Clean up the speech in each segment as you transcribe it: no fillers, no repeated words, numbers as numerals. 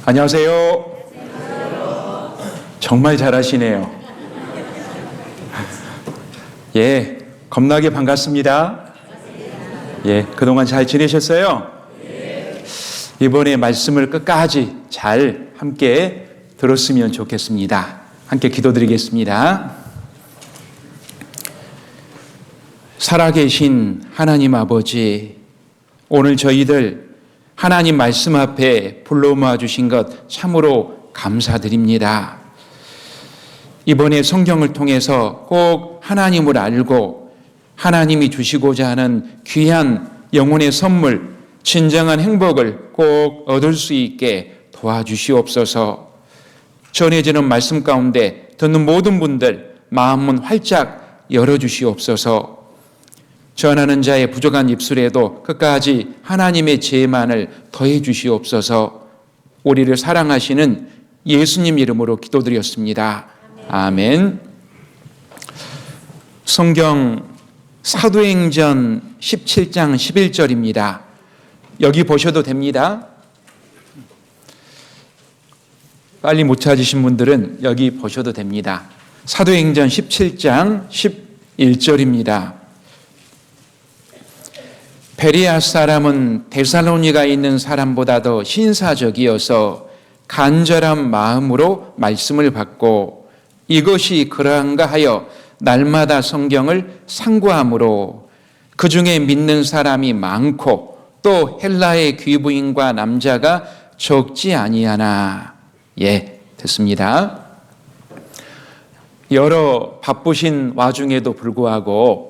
안녕하세요. 정말 잘하시네요. 예, 겁나게 반갑습니다. 예, 그동안 잘 지내셨어요? 이번에 말씀을 끝까지 잘 함께 들었으면 좋겠습니다. 함께 기도드리겠습니다. 살아계신 하나님 아버지, 오늘 저희들 하나님 말씀 앞에 불러 모아주신 것 참으로 감사드립니다. 이번에 성경을 통해서 꼭 하나님을 알고 하나님이 주시고자 하는 귀한 영혼의 선물, 진정한 행복을 꼭 얻을 수 있게 도와주시옵소서. 전해지는 말씀 가운데 듣는 모든 분들 마음문 활짝 열어주시옵소서. 전하는 자의 부족한 입술에도 끝까지 하나님의 제만을 더해 주시옵소서. 우리를 사랑하시는 예수님 이름으로 기도드렸습니다. 아멘. 성경 사도행전 17장 11절입니다. 여기 보셔도 됩니다. 빨리 못 찾으신 분들은 여기 보셔도 됩니다. 사도행전 17장 11절입니다. 베레아 사람은 데살로니가에 있는 사람보다도 신사적이어서 간절한 마음으로 말씀을 받고 이것이 그러한가 하여 날마다 성경을 상고함으로 그 중에 믿는 사람이 많고 또 헬라의 귀부인과 남자가 적지 아니하나. 예, 됐습니다. 여러 바쁘신 와중에도 불구하고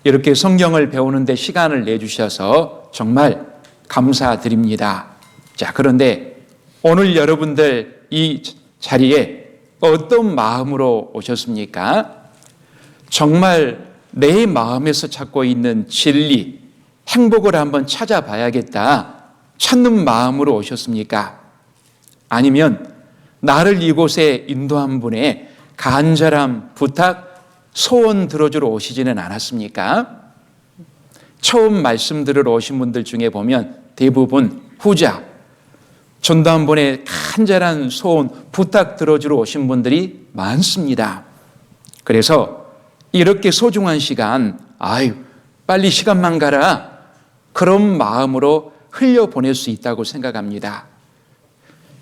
이렇게 성경을 배우는데 시간을 내주셔서 정말 감사드립니다. 자, 그런데 오늘 여러분들 이 자리에 어떤 마음으로 오셨습니까? 정말 내 마음에서 찾고 있는 진리, 행복을 한번 찾아봐야겠다 찾는 마음으로 오셨습니까? 아니면 나를 이곳에 인도한 분의 간절한 부탁, 소원 들어주러 오시지는 않았습니까? 처음 말씀 들으러 오신 분들 중에 보면 대부분 후자, 전도한 분의 간절한 소원, 부탁 들어주러 오신 분들이 많습니다. 그래서 이렇게 소중한 시간, 빨리 시간만 가라, 그런 마음으로 흘려보낼 수 있다고 생각합니다.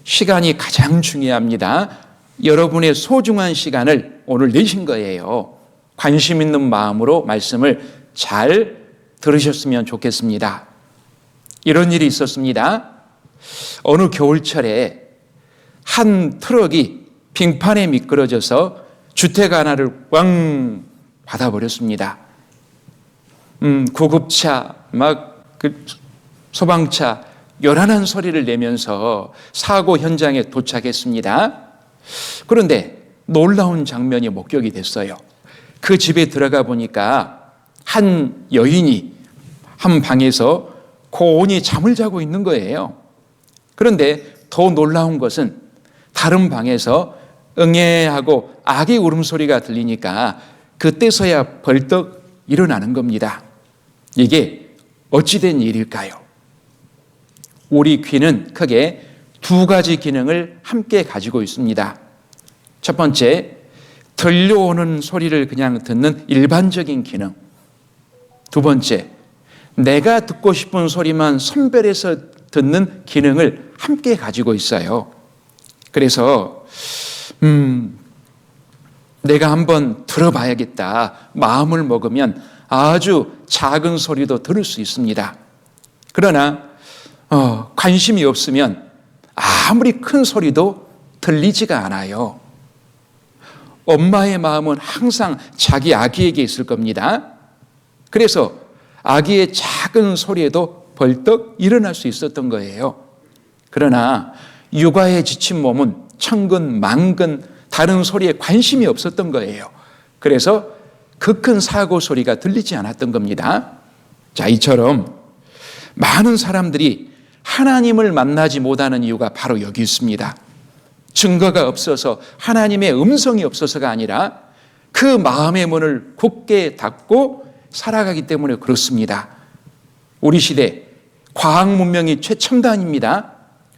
시간이 가장 중요합니다. 여러분의 소중한 시간을 오늘 내신 거예요. 관심 있는 마음으로 말씀을 잘 들으셨으면 좋겠습니다. 이런 일이 있었습니다. 어느 겨울철에 한 트럭이 빙판에 미끄러져서 주택 하나를 꽝 받아버렸습니다. 구급차, 소방차 요란한 소리를 내면서 사고 현장에 도착했습니다. 그런데 놀라운 장면이 목격이 됐어요. 그 집에 들어가 보니까 한 여인이 한 방에서 고온히 잠을 자고 있는 거예요. 그런데 더 놀라운 것은 다른 방에서 응애하고 아기 울음소리가 들리니까 그때서야 벌떡 일어나는 겁니다. 이게 어찌된 일일까요? 우리 귀는 크게 두 가지 기능을 함께 가지고 있습니다. 첫 번째, 들려오는 소리를 그냥 듣는 일반적인 기능. 두 번째, 내가 듣고 싶은 소리만 선별해서 듣는 기능을 함께 가지고 있어요. 그래서 내가 한번 들어봐야겠다 마음을 먹으면 아주 작은 소리도 들을 수 있습니다. 그러나 관심이 없으면 아무리 큰 소리도 들리지가 않아요. 엄마의 마음은 항상 자기 아기에게 있을 겁니다. 그래서 아기의 작은 소리에도 벌떡 일어날 수 있었던 거예요. 그러나 육아에 지친 몸은 천근 만근 다른 소리에 관심이 없었던 거예요. 그래서 그 큰 사고 소리가 들리지 않았던 겁니다. 자, 이처럼 많은 사람들이 하나님을 만나지 못하는 이유가 바로 여기 있습니다. 증거가 없어서, 하나님의 음성이 없어서가 아니라 그 마음의 문을 굳게 닫고 살아가기 때문에 그렇습니다. 우리 시대 과학 문명이 최첨단입니다.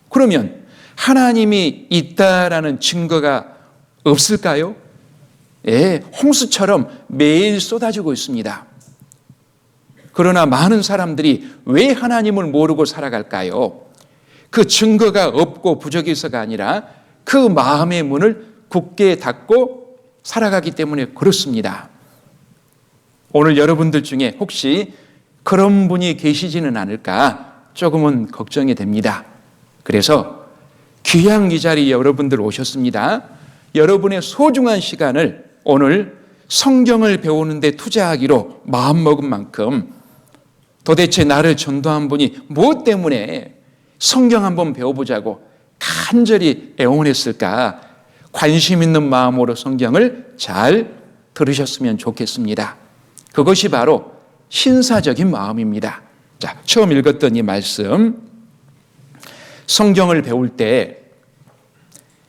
그러면 하나님이 있다라는 증거가 없을까요? 예, 홍수처럼 매일 쏟아지고 있습니다. 그러나 많은 사람들이 왜 하나님을 모르고 살아갈까요? 그 증거가 없고 부족해서가 아니라 그 마음의 문을 굳게 닫고 살아가기 때문에 그렇습니다. 오늘 여러분들 중에 혹시 그런 분이 계시지는 않을까 조금은 걱정이 됩니다. 그래서 귀한 이 자리에 여러분들 오셨습니다. 여러분의 소중한 시간을 오늘 성경을 배우는 데 투자하기로 마음먹은 만큼 도대체 나를 전도한 분이 무엇 때문에 성경 한번 배워보자고 간절히 애원했을까? 관심 있는 마음으로 성경을 잘 들으셨으면 좋겠습니다. 그것이 바로 신사적인 마음입니다. 자, 처음 읽었던 이 말씀, 성경을 배울 때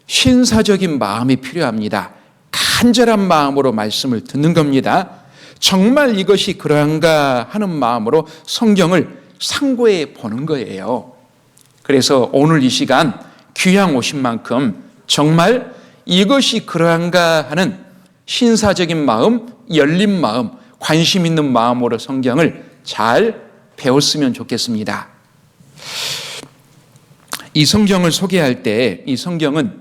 신사적인 마음이 필요합니다. 간절한 마음으로 말씀을 듣는 겁니다. 정말 이것이 그러한가 하는 마음으로 성경을 상고해 보는 거예요. 그래서 오늘 이 시간 귀양 오신 만큼 정말 이것이 그러한가 하는 신사적인 마음, 열린 마음, 관심 있는 마음으로 성경을 잘 배웠으면 좋겠습니다. 이 성경을 소개할 때 이 성경은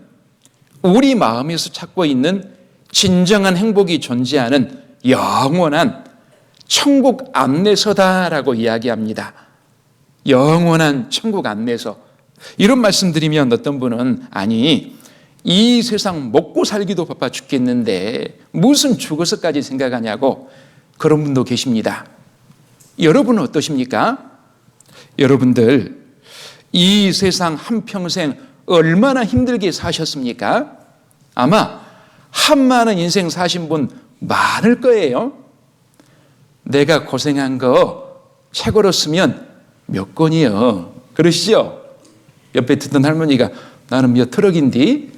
우리 마음에서 찾고 있는 진정한 행복이 존재하는 영원한 천국 안내서다라고 이야기합니다. 영원한 천국 안내서. 이런 말씀 드리면 어떤 분은 아니 이 세상 먹고 살기도 바빠 죽겠는데 무슨 죽어서까지 생각하냐고 그런 분도 계십니다. 여러분은 어떠십니까? 여러분들 이 세상 한평생 얼마나 힘들게 사셨습니까? 아마 한많은 인생 사신 분 많을 거예요. 내가 고생한 거 책으로 쓰면 몇 권이요. 그러시죠? 옆에 듣던 할머니가 나는 몇 트럭인디?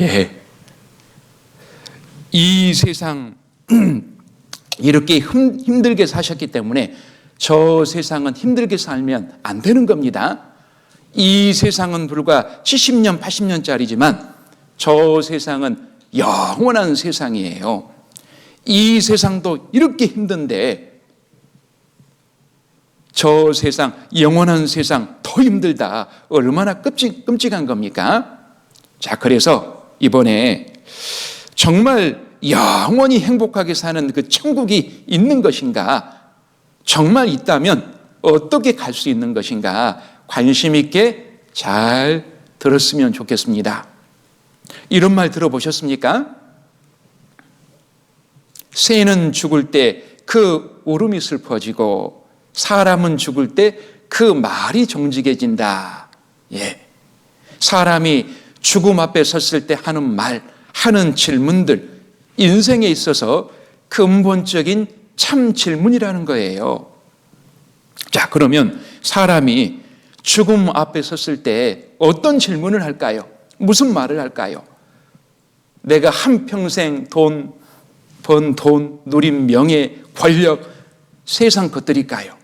예. 이 세상 이렇게 힘들게 사셨기 때문에 저 세상은 힘들게 살면 안 되는 겁니다. 이 세상은 불과 70년, 80년짜리지만 저 세상은 영원한 세상이에요. 이 세상도 이렇게 힘든데 저 세상, 영원한 세상 더 힘들다. 얼마나 끔찍한 겁니까? 자, 그래서 이번에 정말 영원히 행복하게 사는 그 천국이 있는 것인가? 정말 있다면 어떻게 갈 수 있는 것인가? 관심 있게 잘 들었으면 좋겠습니다. 이런 말 들어보셨습니까? 새는 죽을 때 그 울음이 슬퍼지고 사람은 죽을 때 그 말이 정직해진다. 예. 사람이 죽음 앞에 섰을 때 하는 말, 하는 질문들, 인생에 있어서 근본적인 참 질문이라는 거예요. 자, 그러면 사람이 죽음 앞에 섰을 때 어떤 질문을 할까요? 무슨 말을 할까요? 내가 한평생 번 돈, 누린 명예, 권력, 세상 것들일까요?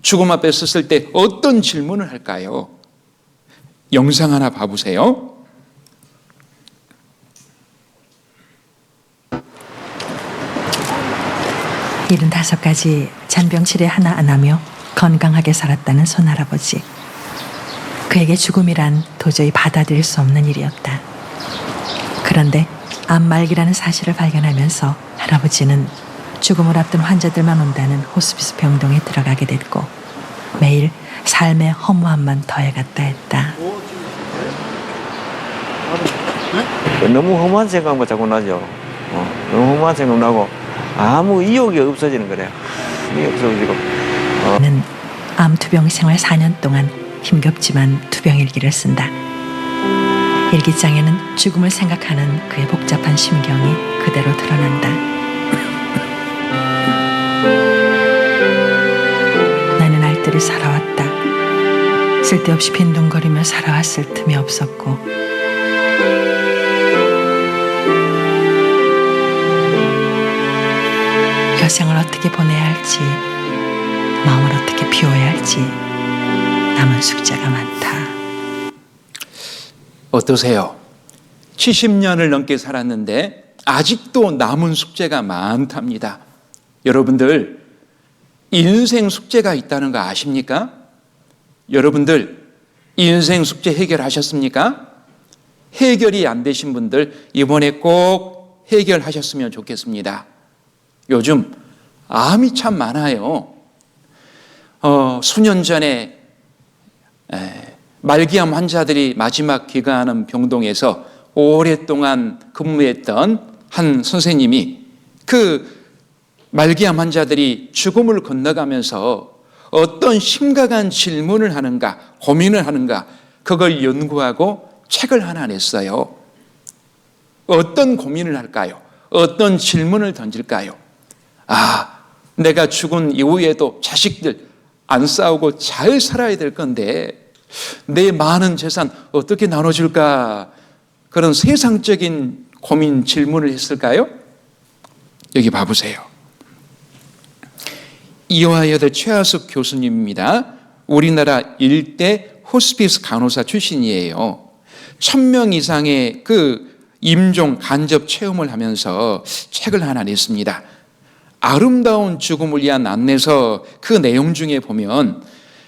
죽음 앞에 섰을 때 어떤 질문을 할까요? 영상 하나 봐보세요. 75가지 잔병치레 하나 안 하며 건강하게 살았다는 손할아버지. 그에게 죽음이란 도저히 받아들일 수 없는 일이었다. 그런데 암말기라는 사실을 발견하면서 할아버지는 죽음을 앞둔 환자들만 온다는 호스피스 병동에 들어가게 됐고 매일 삶의 허무함만 더해갔다 했다. 너무 험한 생각만 자꾸 나죠. 너무 험한 생각 나고 아무 이욕이 없어지는 거래요. 이욕이 없어지고. 는 암투병 생활 4년 동안 힘겹지만 투병일기를 쓴다. 일기장에는 죽음을 생각하는 그의 복잡한 심경이 그대로 드러난다. 나는 알뜰히 살아왔다. 쓸데없이 빈둥거리며 살아왔을 틈이 없었고 여생을 어떻게 보내야 할지 마음을 어떻게 비워야 할지 남은 숙제가 많다. 어떠세요? 70년을 넘게 살았는데 아직도 남은 숙제가 많답니다. 여러분들, 인생 숙제가 있다는 거 아십니까? 여러분들, 인생 숙제 해결하셨습니까? 해결이 안 되신 분들 이번에 꼭 해결하셨으면 좋겠습니다. 요즘 암이 참 많아요. 수년 전에 말기암 환자들이 마지막 귀가하는 병동에서 오랫동안 근무했던 한 선생님이 그 말기암 환자들이 죽음을 건너가면서 어떤 심각한 질문을 하는가, 고민을 하는가, 그걸 연구하고 책을 하나 냈어요. 어떤 고민을 할까요? 어떤 질문을 던질까요? 내가 죽은 이후에도 자식들 안 싸우고 잘 살아야 될 건데 내 많은 재산 어떻게 나눠줄까? 그런 세상적인 고민, 질문을 했을까요? 여기 봐보세요. 이화여대 최하숙 교수님입니다. 우리나라 일대 호스피스 간호사 출신이에요. 1000명 이상의 그 임종 간접 체험을 하면서 책을 하나 냈습니다. 아름다운 죽음을 위한 안내서, 그 내용 중에 보면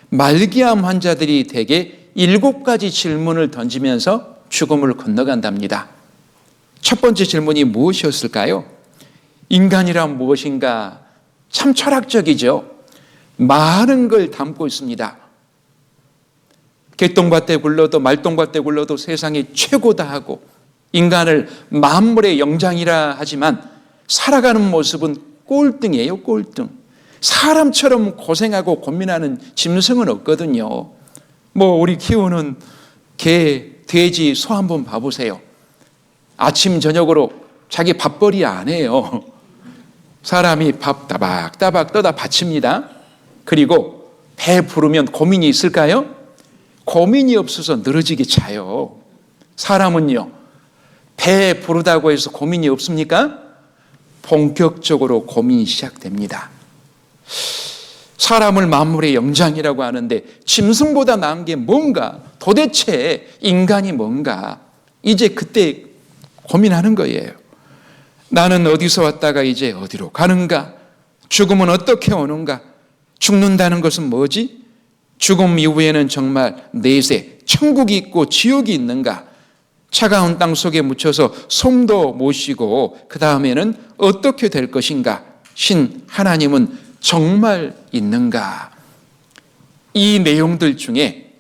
말기암 환자들이 대개 7가지 질문을 던지면서 죽음을 건너간답니다. 첫 번째 질문이 무엇이었을까요? 인간이란 무엇인가? 참 철학적이죠. 많은 걸 담고 있습니다. 개똥밭에 굴러도 말똥밭에 굴러도 세상이 최고다 하고 인간을 만물의 영장이라 하지만 살아가는 모습은 꼴등이에요. 꼴등. 사람처럼 고생하고 고민하는 짐승은 없거든요. 우리 키우는 개, 돼지, 소 한번 봐보세요. 아침 저녁으로 자기 밥벌이 안 해요. 사람이 밥 따박따박 떠다 바칩니다. 그리고 배 부르면 고민이 있을까요? 고민이 없어서 늘어지게 차요. 사람은요, 배 부르다고 해서 고민이 없습니까? 본격적으로 고민이 시작됩니다. 사람을 만물의 영장이라고 하는데 짐승보다 나은 게 뭔가? 도대체 인간이 뭔가? 이제 그때 고민하는 거예요. 나는 어디서 왔다가 이제 어디로 가는가? 죽음은 어떻게 오는가? 죽는다는 것은 뭐지? 죽음 이후에는 정말 내세, 천국이 있고 지옥이 있는가? 차가운 땅 속에 묻혀서 숨도 못 쉬고 그 다음에는 어떻게 될 것인가? 신 하나님은 정말 있는가? 이 내용들 중에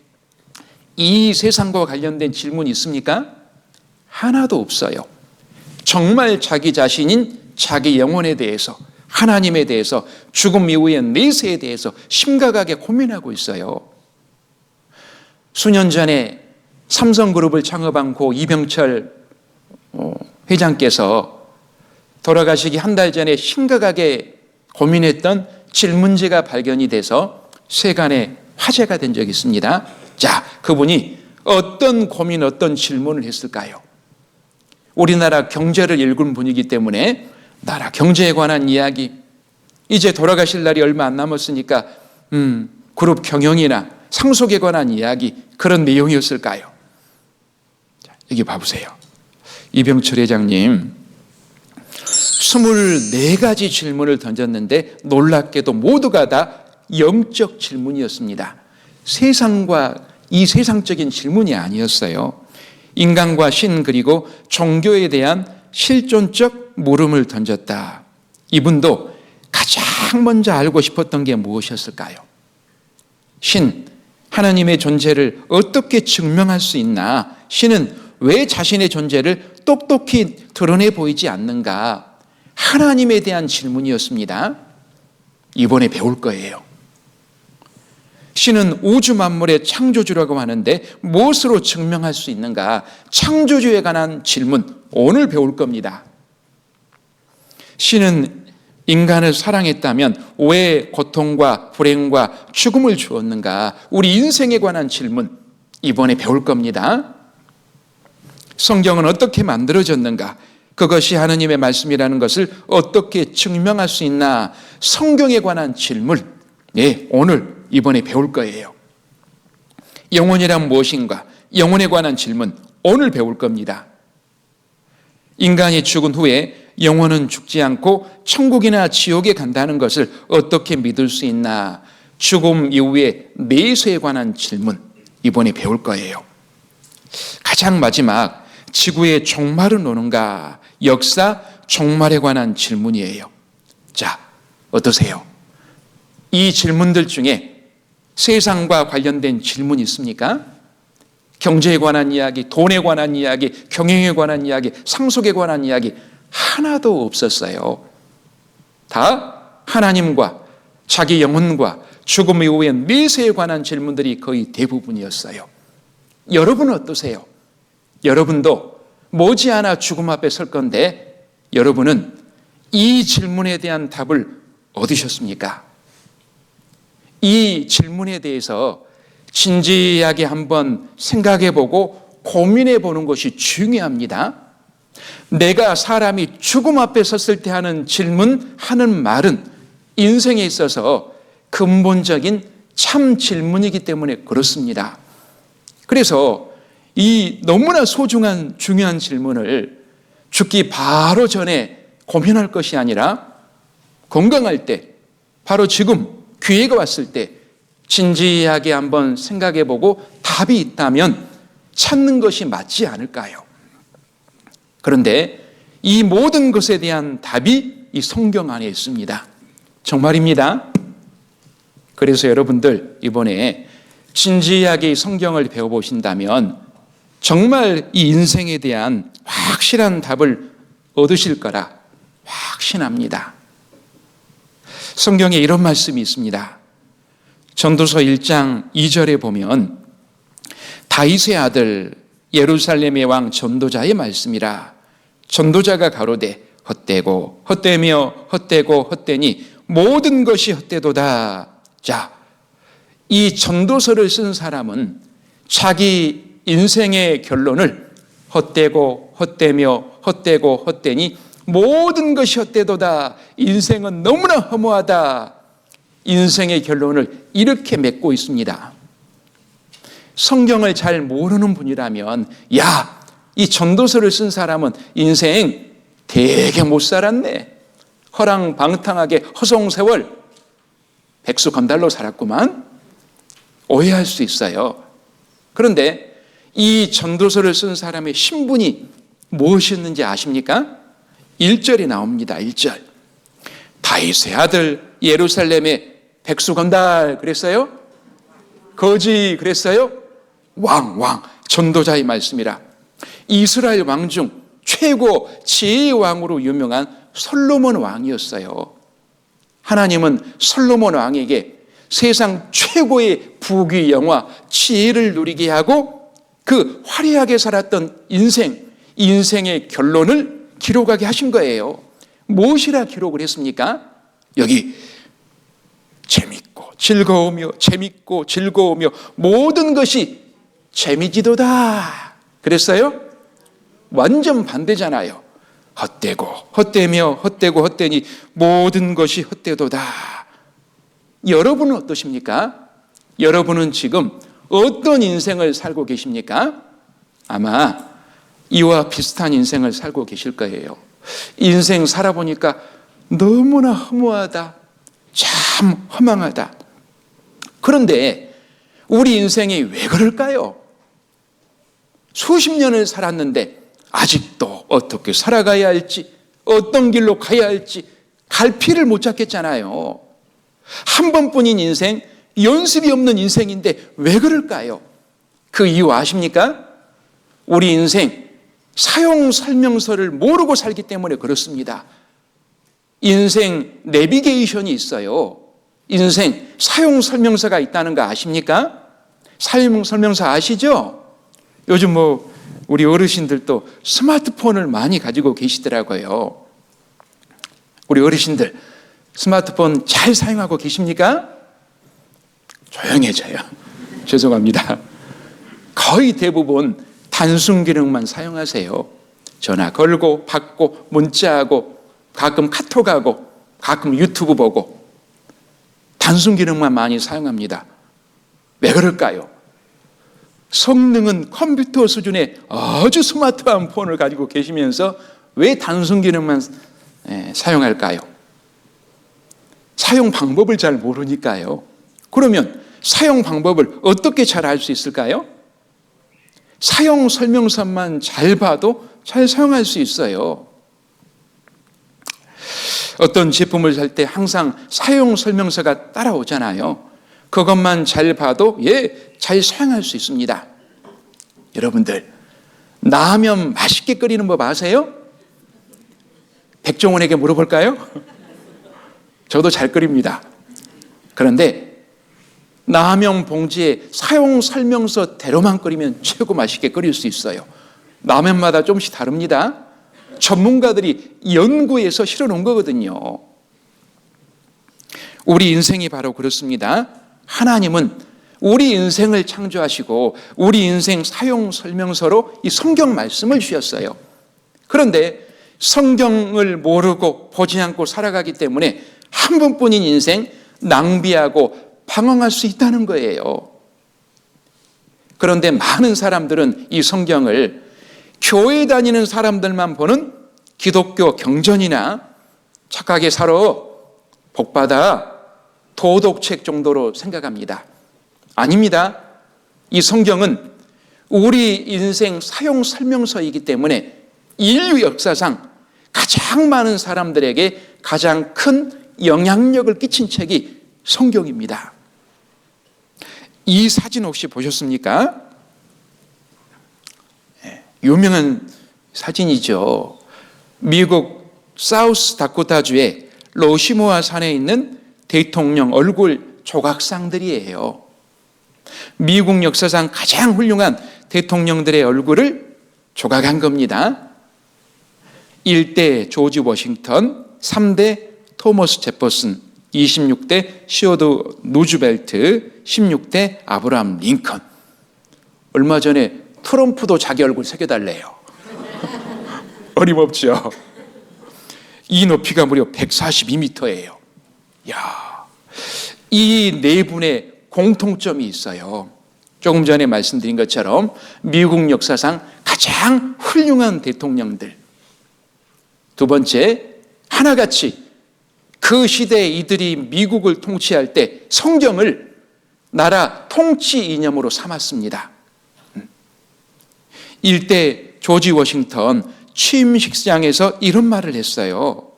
이 세상과 관련된 질문이 있습니까? 하나도 없어요. 정말 자기 자신인 자기 영혼에 대해서, 하나님에 대해서, 죽음 이후의 내세에 대해서 심각하게 고민하고 있어요. 수년 전에 삼성그룹을 창업한 고 이병철 회장께서 돌아가시기 한 달 전에 심각하게 고민했던 질문지가 발견이 돼서 세간에 화제가 된 적이 있습니다. 자, 그분이 어떤 고민, 어떤 질문을 했을까요? 우리나라 경제를 읽은 분이기 때문에 나라 경제에 관한 이야기, 이제 돌아가실 날이 얼마 안 남았으니까 그룹 경영이나 상속에 관한 이야기, 그런 내용이었을까요? 자, 여기 봐보세요. 이병철 회장님 24가지 질문을 던졌는데 놀랍게도 모두가 다 영적 질문이었습니다. 세상과 이 세상적인 질문이 아니었어요. 인간과 신 그리고 종교에 대한 실존적 물음을 던졌다. 이분도 가장 먼저 알고 싶었던 게 무엇이었을까요? 신, 하나님의 존재를 어떻게 증명할 수 있나? 신은 왜 자신의 존재를 똑똑히 드러내 보이지 않는가? 하나님에 대한 질문이었습니다. 이번에 배울 거예요. 신은 우주 만물의 창조주라고 하는데 무엇으로 증명할 수 있는가? 창조주에 관한 질문, 오늘 배울 겁니다. 신은 인간을 사랑했다면 왜 고통과 불행과 죽음을 주었는가? 우리 인생에 관한 질문, 이번에 배울 겁니다. 성경은 어떻게 만들어졌는가? 그것이 하나님의 말씀이라는 것을 어떻게 증명할 수 있나? 성경에 관한 질문, 예, 오늘 이번에 배울 거예요. 영혼이란 무엇인가? 영혼에 관한 질문 오늘 배울 겁니다. 인간이 죽은 후에 영혼은 죽지 않고 천국이나 지옥에 간다는 것을 어떻게 믿을 수 있나? 죽음 이후에 내세에 관한 질문 이번에 배울 거예요. 가장 마지막 지구의 종말은 오는가? 역사 종말에 관한 질문이에요. 자, 어떠세요? 이 질문들 중에 세상과 관련된 질문이 있습니까? 경제에 관한 이야기, 돈에 관한 이야기, 경영에 관한 이야기, 상속에 관한 이야기 하나도 없었어요. 다 하나님과 자기 영혼과 죽음 이후의 내세에 관한 질문들이 거의 대부분이었어요. 여러분은 어떠세요? 여러분도 머지않아 죽음 앞에 설 건데 여러분은 이 질문에 대한 답을 얻으셨습니까? 이 질문에 대해서 진지하게 한번 생각해보고 고민해보는 것이 중요합니다. 내가 사람이 죽음 앞에 섰을 때 하는 질문, 하는 말은 인생에 있어서 근본적인 참 질문이기 때문에 그렇습니다. 그래서 이 너무나 소중한 중요한 질문을 죽기 바로 전에 고민할 것이 아니라 건강할 때, 바로 지금 기회가 왔을 때 진지하게 한번 생각해보고 답이 있다면 찾는 것이 맞지 않을까요? 그런데 이 모든 것에 대한 답이 이 성경 안에 있습니다. 정말입니다. 그래서 여러분들 이번에 진지하게 이 성경을 배워보신다면 정말 이 인생에 대한 확실한 답을 얻으실 거라 확신합니다. 성경에 이런 말씀이 있습니다. 전도서 1장 2절에 보면 다윗의 아들 예루살렘의 왕 전도자의 말씀이라. 전도자가 가로되 헛되고 헛되며 헛되고 헛되니 모든 것이 헛되도다. 자, 이 전도서를 쓴 사람은 자기 인생의 결론을 헛되고 헛되며 헛되고 헛되니 모든 것이 헛되도다. 인생은 너무나 허무하다. 인생의 결론을 이렇게 맺고 있습니다. 성경을 잘 모르는 분이라면 야, 이 전도서를 쓴 사람은 인생 되게 못 살았네. 허랑방탕하게 허송세월 백수건달로 살았구만. 오해할 수 있어요. 그런데 이 전도서를 쓴 사람의 신분이 무엇이었는지 아십니까? 1절이 나옵니다. 1절. 다윗의 아들 예루살렘의 백수건달 그랬어요? 거지 그랬어요? 왕 전도자의 말씀이라. 이스라엘 왕 중 최고 지혜의 왕으로 유명한 솔로몬 왕이었어요. 하나님은 솔로몬 왕에게 세상 최고의 부귀 영화 지혜를 누리게 하고 그 화려하게 살았던 인생의 결론을 기록하게 하신 거예요. 무엇이라 기록을 했습니까? 여기 재밌고 즐거우며 모든 것이 재미지도다 그랬어요? 완전 반대잖아요. 헛되며 헛되니 모든 것이 헛되도다. 여러분은 어떠십니까? 여러분은 지금 어떤 인생을 살고 계십니까? 아마 이와 비슷한 인생을 살고 계실 거예요. 인생 살아보니까 너무나 허무하다. 참 허망하다. 그런데 우리 인생이 왜 그럴까요? 수십 년을 살았는데 아직도 어떻게 살아가야 할지, 어떤 길로 가야 할지 갈피를 못 잡겠잖아요. 한 번뿐인 인생, 연습이 없는 인생인데 왜 그럴까요? 그 이유 아십니까? 우리 인생 사용 설명서를 모르고 살기 때문에 그렇습니다. 인생 내비게이션이 있어요. 인생 사용 설명서가 있다는 거 아십니까? 사용 설명서 아시죠? 요즘 우리 어르신들도 스마트폰을 많이 가지고 계시더라고요. 우리 어르신들 스마트폰 잘 사용하고 계십니까? 조용해져요. 죄송합니다. 거의 대부분 단순 기능만 사용하세요. 전화 걸고 받고 문자하고 가끔 카톡하고 가끔 유튜브 보고 단순 기능만 많이 사용합니다. 왜 그럴까요? 성능은 컴퓨터 수준의 아주 스마트한 폰을 가지고 계시면서 왜 단순 기능만 사용할까요? 사용 방법을 잘 모르니까요. 그러면 사용 방법을 어떻게 잘 알 수 있을까요? 사용 설명서만 잘 봐도 잘 사용할 수 있어요. 어떤 제품을 살 때 항상 사용 설명서가 따라오잖아요. 그것만 잘 봐도 잘 사용할 수 있습니다. 여러분들, 라면 맛있게 끓이는 법 아세요? 백종원에게 물어볼까요? 저도 잘 끓입니다. 그런데 라면 봉지에 사용 설명서대로만 끓이면 최고 맛있게 끓일 수 있어요. 라면마다 조금씩 다릅니다. 전문가들이 연구해서 실어놓은 거거든요. 우리 인생이 바로 그렇습니다. 하나님은 우리 인생을 창조하시고 우리 인생 사용 설명서로 이 성경 말씀을 주셨어요. 그런데 성경을 모르고 보지 않고 살아가기 때문에 한 번뿐인 인생 낭비하고 방황할 수 있다는 거예요. 그런데 많은 사람들은 이 성경을 교회 다니는 사람들만 보는 기독교 경전이나 착하게 살아, 복받아, 도덕책 정도로 생각합니다. 아닙니다. 이 성경은 우리 인생 사용 설명서이기 때문에 인류 역사상 가장 많은 사람들에게 가장 큰 영향력을 끼친 책이 성경입니다. 이 사진 혹시 보셨습니까? 유명한 사진이죠. 미국 사우스 다코타주의 로시모아 산에 있는 대통령 얼굴 조각상들이에요. 미국 역사상 가장 훌륭한 대통령들의 얼굴을 조각한 겁니다. 1대 조지 워싱턴, 3대 토머스 제퍼슨, 26대 시어도 루즈벨트, 16대 아브라함 링컨. 얼마 전에 트럼프도 자기 얼굴 새겨달래요. 어림없죠. 이 높이가 무려 142m예요. 야, 이 네 분의 공통점이 있어요. 조금 전에 말씀드린 것처럼 미국 역사상 가장 훌륭한 대통령들. 두 번째, 하나같이 그 시대에 이들이 미국을 통치할 때 성경을 나라 통치 이념으로 삼았습니다. 1대 조지 워싱턴 취임식장에서 이런 말을 했어요.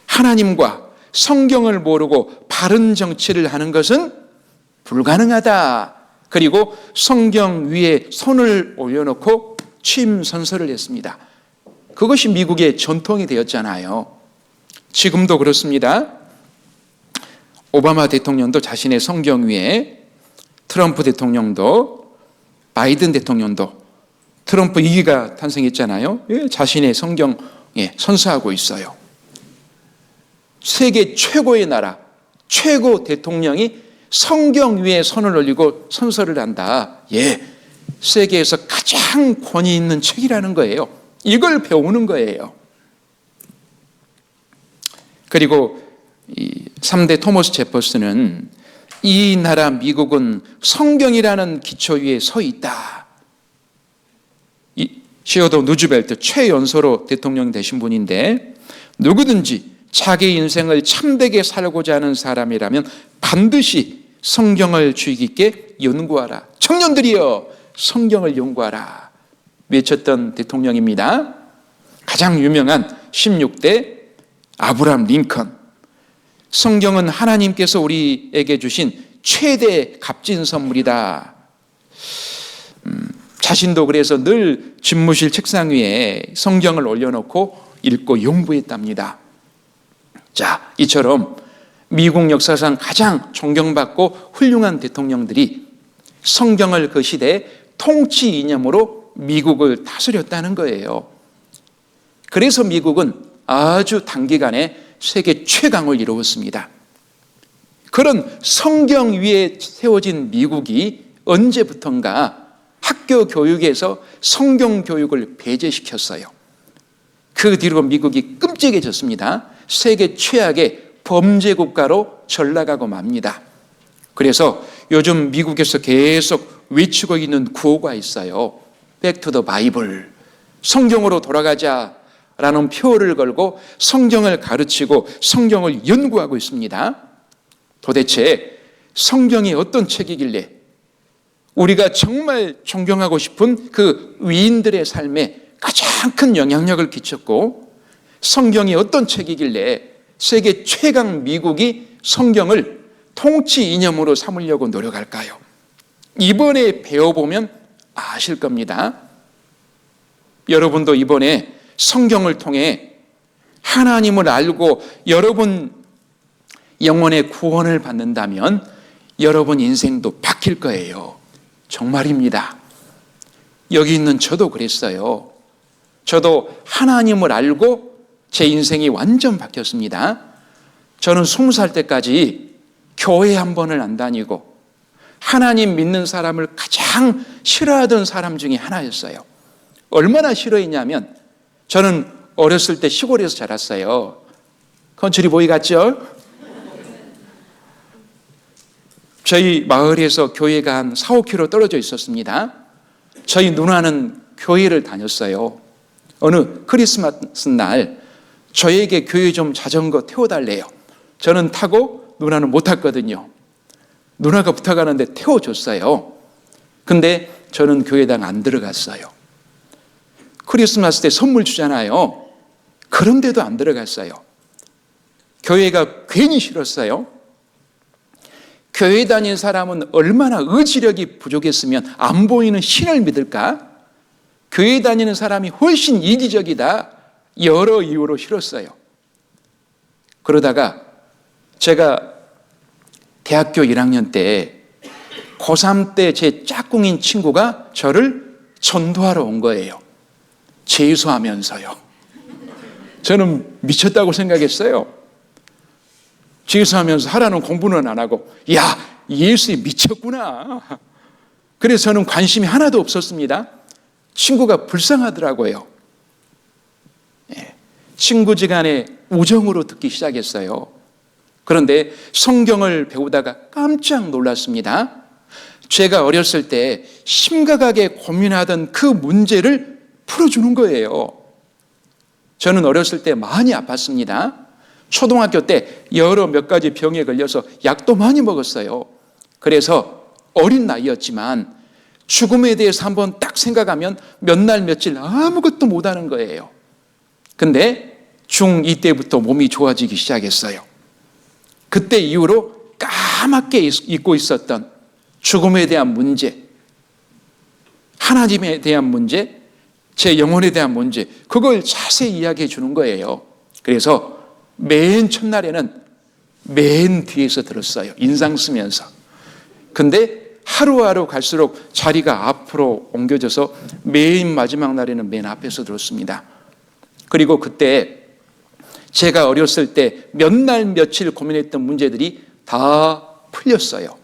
하나님과 성경을 모르고 바른 정치를 하는 것은 불가능하다. 그리고 성경 위에 손을 올려놓고 취임 선서를 했습니다. 그것이 미국의 전통이 되었잖아요. 지금도 그렇습니다. 오바마 대통령도 자신의 성경 위에, 트럼프 대통령도, 바이든 대통령도, 트럼프 2기가 탄생했잖아요. 자신의 성경에 선서하고 있어요. 세계 최고의 나라, 최고 대통령이 성경 위에 손을 올리고 선서를 한다. 세계에서 가장 권위 있는 책이라는 거예요. 이걸 배우는 거예요. 그리고 3대 토머스 제퍼슨은 이 나라 미국은 성경이라는 기초 위에 서 있다. 시어도 루즈벨트 최연소로 대통령 되신 분인데, 누구든지 자기 인생을 참되게 살고자 하는 사람이라면 반드시 성경을 주의 깊게 연구하라. 청년들이여, 성경을 연구하라. 외쳤던 대통령입니다. 가장 유명한 16대 아브라함 링컨. 성경은 하나님께서 우리에게 주신 최대 값진 선물이다. 자신도 그래서 늘 집무실 책상 위에 성경을 올려놓고 읽고 연구했답니다. 자, 이처럼 미국 역사상 가장 존경받고 훌륭한 대통령들이 성경을 그 시대의 통치 이념으로 미국을 다스렸다는 거예요. 그래서 미국은 아주 단기간에 세계 최강을 이루었습니다. 그런 성경 위에 세워진 미국이 언제부턴가 학교 교육에서 성경 교육을 배제시켰어요. 그 뒤로 미국이 끔찍해졌습니다. 세계 최악의 범죄 국가로 전락하고 맙니다. 그래서 요즘 미국에서 계속 외치고 있는 구호가 있어요. Back to the Bible. 성경으로 돌아가자라는 표어를 걸고 성경을 가르치고 성경을 연구하고 있습니다. 도대체 성경이 어떤 책이길래 우리가 정말 존경하고 싶은 그 위인들의 삶에 가장 큰 영향력을 끼쳤고, 성경이 어떤 책이길래 세계 최강 미국이 성경을 통치 이념으로 삼으려고 노력할까요? 이번에 배워보면 아실 겁니다. 여러분도 이번에 성경을 통해 하나님을 알고 여러분 영혼의 구원을 받는다면 여러분 인생도 바뀔 거예요. 정말입니다. 여기 있는 저도 그랬어요. 저도 하나님을 알고 제 인생이 완전 바뀌었습니다. 저는 20살 때까지 교회 한 번을 안 다니고 하나님 믿는 사람을 가장 싫어하던 사람 중에 하나였어요. 얼마나 싫어했냐면 저는 어렸을 때 시골에서 자랐어요. 컨트리 보이 같죠? 저희 마을에서 교회가 한 4, 5km 떨어져 있었습니다. 저희 누나는 교회를 다녔어요. 어느 크리스마스 날 저에게 교회 좀 자전거 태워달래요. 저는 타고 누나는 못 탔거든요. 누나가 부탁하는데 태워줬어요. 근데 저는 교회당 안 들어갔어요. 크리스마스 때 선물 주잖아요. 그런데도 안 들어갔어요. 교회가 괜히 싫었어요. 교회 다닌 사람은 얼마나 의지력이 부족했으면 안 보이는 신을 믿을까? 교회 다니는 사람이 훨씬 이기적이다. 여러 이유로 싫었어요. 그러다가 제가 대학교 1학년 때 고3 때 제 짝꿍인 친구가 저를 전도하러 온 거예요. 재수하면서요. 저는 미쳤다고 생각했어요. 재수하면서 하라는 공부는 안 하고, 야, 예수에 미쳤구나. 그래서 저는 관심이 하나도 없었습니다. 친구가 불쌍하더라고요. 친구지간에 우정으로 듣기 시작했어요. 그런데 성경을 배우다가 깜짝 놀랐습니다. 제가 어렸을 때 심각하게 고민하던 그 문제를 풀어주는 거예요. 저는 어렸을 때 많이 아팠습니다. 초등학교 때 여러 몇 가지 병에 걸려서 약도 많이 먹었어요. 그래서 어린 나이였지만 죽음에 대해서 한번 딱 생각하면 몇 날 며칠 아무것도 못하는 거예요. 근데 중2 때부터 몸이 좋아지기 시작했어요. 그때 이후로 까맣게 잊고 있었던 죽음에 대한 문제, 하나님에 대한 문제, 제 영혼에 대한 문제, 그걸 자세히 이야기해 주는 거예요. 그래서 맨 첫날에는 맨 뒤에서 들었어요. 인상 쓰면서. 근데 하루하루 갈수록 자리가 앞으로 옮겨져서 맨 마지막 날에는 맨 앞에서 들었습니다. 그리고 그때 제가 어렸을 때 몇 날 며칠 고민했던 문제들이 다 풀렸어요.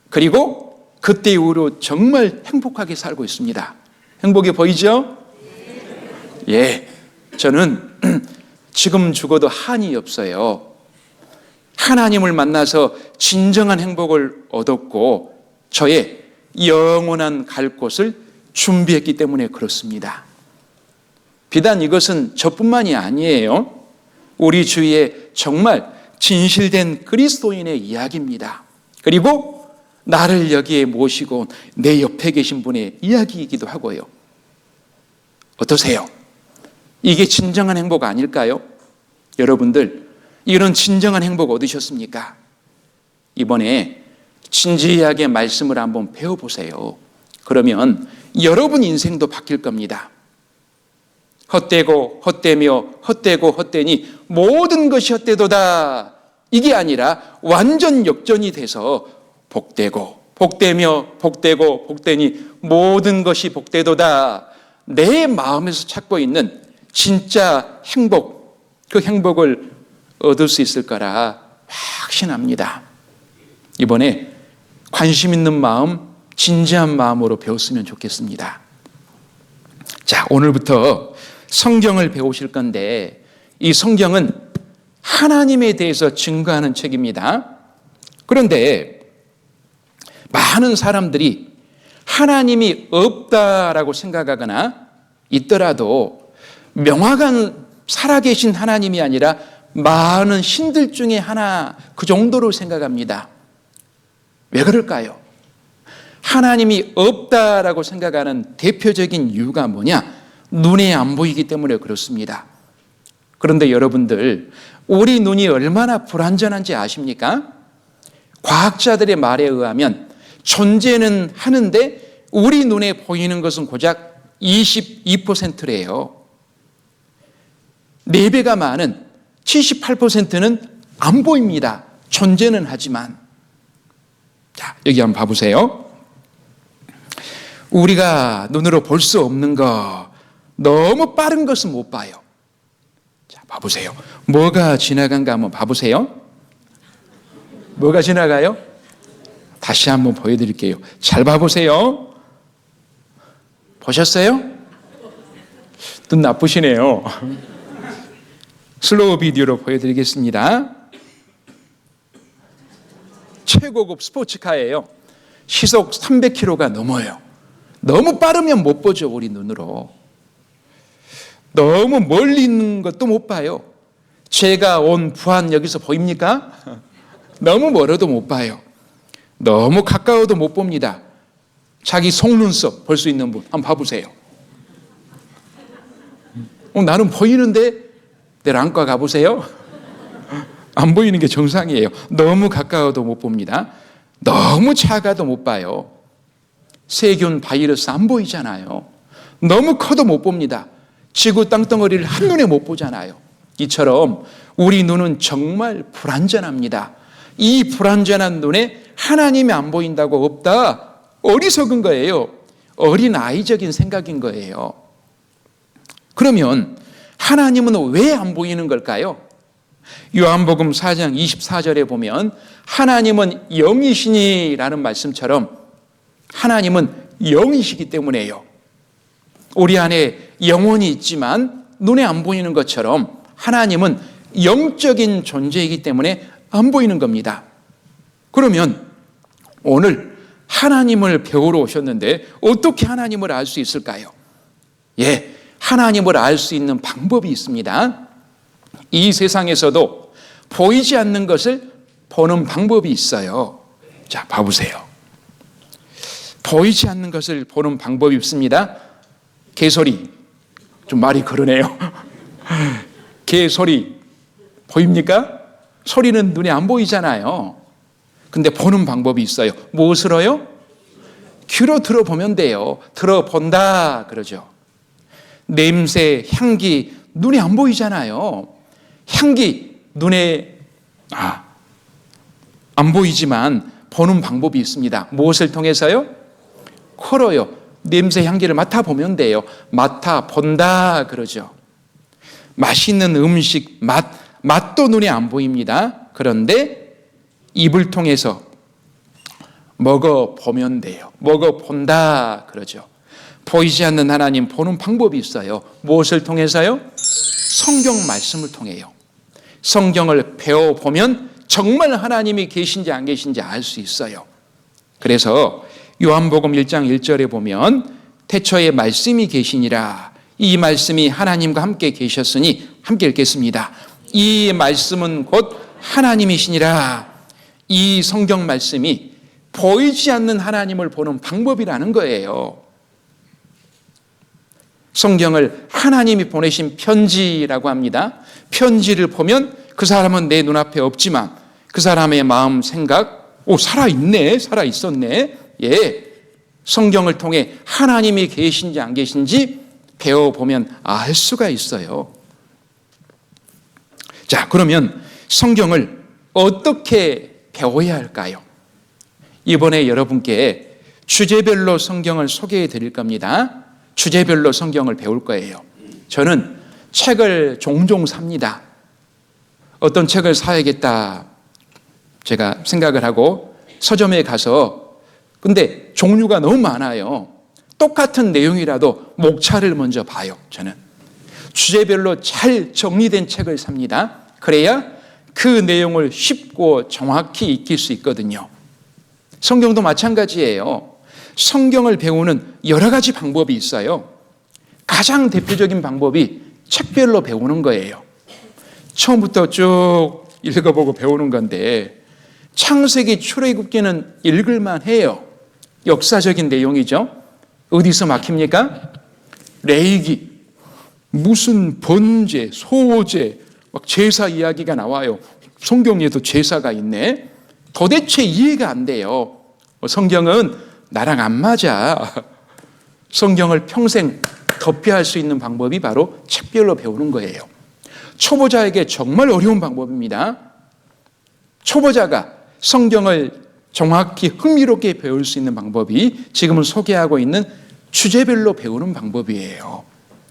그리고 그때 이후로 정말 행복하게 살고 있습니다. 행복해 보이죠? 예, 저는 지금 죽어도 한이 없어요. 하나님을 만나서 진정한 행복을 얻었고 저의 영원한 갈 곳을 준비했기 때문에 그렇습니다. 비단 이것은 저뿐만이 아니에요. 우리 주위에 정말 진실된 그리스도인의 이야기입니다. 그리고 나를 여기에 모시고 내 옆에 계신 분의 이야기이기도 하고요. 어떠세요? 이게 진정한 행복 아닐까요? 여러분들, 이런 진정한 행복 얻으셨습니까? 이번에 진지하게 말씀을 한번 배워보세요. 그러면 여러분 인생도 바뀔 겁니다. 헛되고 헛되며 헛되고 헛되니 모든 것이 헛되도다. 이게 아니라 완전 역전이 돼서 복되고 복되며 복되고 복되니 모든 것이 복되도다. 내 마음에서 찾고 있는 진짜 행복, 그 행복을 얻을 수 있을 거라 확신합니다. 이번에 관심 있는 마음, 진지한 마음으로 배웠으면 좋겠습니다. 자, 오늘부터 성경을 배우실 건데 이 성경은 하나님에 대해서 증거하는 책입니다. 그런데 많은 사람들이 하나님이 없다라고 생각하거나 있더라도 명확한 살아계신 하나님이 아니라 많은 신들 중에 하나, 그 정도로 생각합니다. 왜 그럴까요? 하나님이 없다라고 생각하는 대표적인 이유가 뭐냐? 눈에 안 보이기 때문에 그렇습니다. 그런데 여러분들, 우리 눈이 얼마나 불완전한지 아십니까? 과학자들의 말에 의하면 존재는 하는데 우리 눈에 보이는 것은 고작 22%래요. 4배가 많은 78%는 안 보입니다. 존재는 하지만. 자, 여기 한번 봐보세요. 우리가 눈으로 볼 수 없는 거, 너무 빠른 것은 못 봐요. 자, 봐보세요. 뭐가 지나간가 한번 봐보세요. 뭐가 지나가요? 다시 한번 보여드릴게요. 잘 봐보세요. 보셨어요? 눈 나쁘시네요. 슬로우 비디오로 보여드리겠습니다. 최고급 스포츠카예요. 시속 300km가 넘어요. 너무 빠르면 못 보죠, 우리 눈으로. 너무 멀리 있는 것도 못 봐요. 제가 온 부안 여기서 보입니까? 너무 멀어도 못 봐요. 너무 가까워도 못 봅니다. 자기 속눈썹 볼 수 있는 분 한번 봐보세요. 나는 보이는데 내일 안과 가보세요. 안 보이는 게 정상이에요. 너무 가까워도 못 봅니다. 너무 작아도 못 봐요. 세균, 바이러스 안 보이잖아요. 너무 커도 못 봅니다. 지구 땅덩어리를 한눈에 못 보잖아요. 이처럼 우리 눈은 정말 불완전합니다. 이 불완전한 눈에 하나님이 안 보인다고 없다? 어리석은 거예요. 어린아이적인 생각인 거예요. 그러면 하나님은 왜 안 보이는 걸까요? 요한복음 4장 24절에 보면 하나님은 영이시니라는 말씀처럼 하나님은 영이시기 때문에요. 우리 안에 영혼이 있지만 눈에 안 보이는 것처럼 하나님은 영적인 존재이기 때문에 안 보이는 겁니다. 그러면 오늘 하나님을 배우러 오셨는데 어떻게 하나님을 알 수 있을까요? 예, 하나님을 알 수 있는 방법이 있습니다. 이 세상에서도 보이지 않는 것을 보는 방법이 있어요. 자, 봐보세요. 보이지 않는 것을 보는 방법이 있습니다. 개소리. 좀 말이 그러네요. 개소리. 보입니까? 소리는 눈에 안 보이잖아요. 근데 보는 방법이 있어요. 무엇으로요? 귀로 들어보면 돼요. 들어본다 그러죠. 냄새, 향기, 눈에 안 보이잖아요. 향기, 눈에 안 보이지만 보는 방법이 있습니다. 무엇을 통해서요? 코로요. 냄새, 향기를 맡아보면 돼요. 맡아본다 그러죠. 맛있는 음식, 맛도 눈에 안 보입니다. 그런데 입을 통해서 먹어보면 돼요. 먹어본다 그러죠. 보이지 않는 하나님 보는 방법이 있어요. 무엇을 통해서요? 성경 말씀을 통해요. 성경을 배워보면 정말 하나님이 계신지 안 계신지 알 수 있어요. 그래서 요한복음 1장 1절에 보면 태초에 말씀이 계시니라. 이 말씀이 하나님과 함께 계셨으니 함께 읽겠습니다. 이 말씀은 곧 하나님이시니라. 이 성경 말씀이 보이지 않는 하나님을 보는 방법이라는 거예요. 성경을 하나님이 보내신 편지라고 합니다. 편지를 보면 그 사람은 내 눈앞에 없지만 그 사람의 마음, 생각, 살아있네, 살아있었네. 예, 성경을 통해 하나님이 계신지 안 계신지 배워보면 알 수가 있어요. 자, 그러면 성경을 어떻게 배워야 할까요? 이번에 여러분께 주제별로 성경을 소개해 드릴 겁니다. 주제별로 성경을 배울 거예요. 저는 책을 종종 삽니다. 어떤 책을 사야겠다 제가 생각을 하고 서점에 가서, 근데 종류가 너무 많아요. 똑같은 내용이라도 목차를 먼저 봐요. 저는 주제별로 잘 정리된 책을 삽니다. 그래야 그 내용을 쉽고 정확히 익힐 수 있거든요. 성경도 마찬가지예요. 성경을 배우는 여러 가지 방법이 있어요. 가장 대표적인 방법이 책별로 배우는 거예요. 처음부터 쭉 읽어보고 배우는 건데 창세기 출애굽기는 읽을만 해요. 역사적인 내용이죠. 어디서 막힙니까? 레위기, 무슨 번제, 소제, 막 제사 이야기가 나와요. 성경에도 제사가 있네. 도대체 이해가 안 돼요. 성경은 나랑 안 맞아. 성경을 평생 덮여할 수 있는 방법이 바로 책별로 배우는 거예요. 초보자에게 정말 어려운 방법입니다. 초보자가 성경을 정확히 흥미롭게 배울 수 있는 방법이 지금은 소개하고 있는 주제별로 배우는 방법이에요.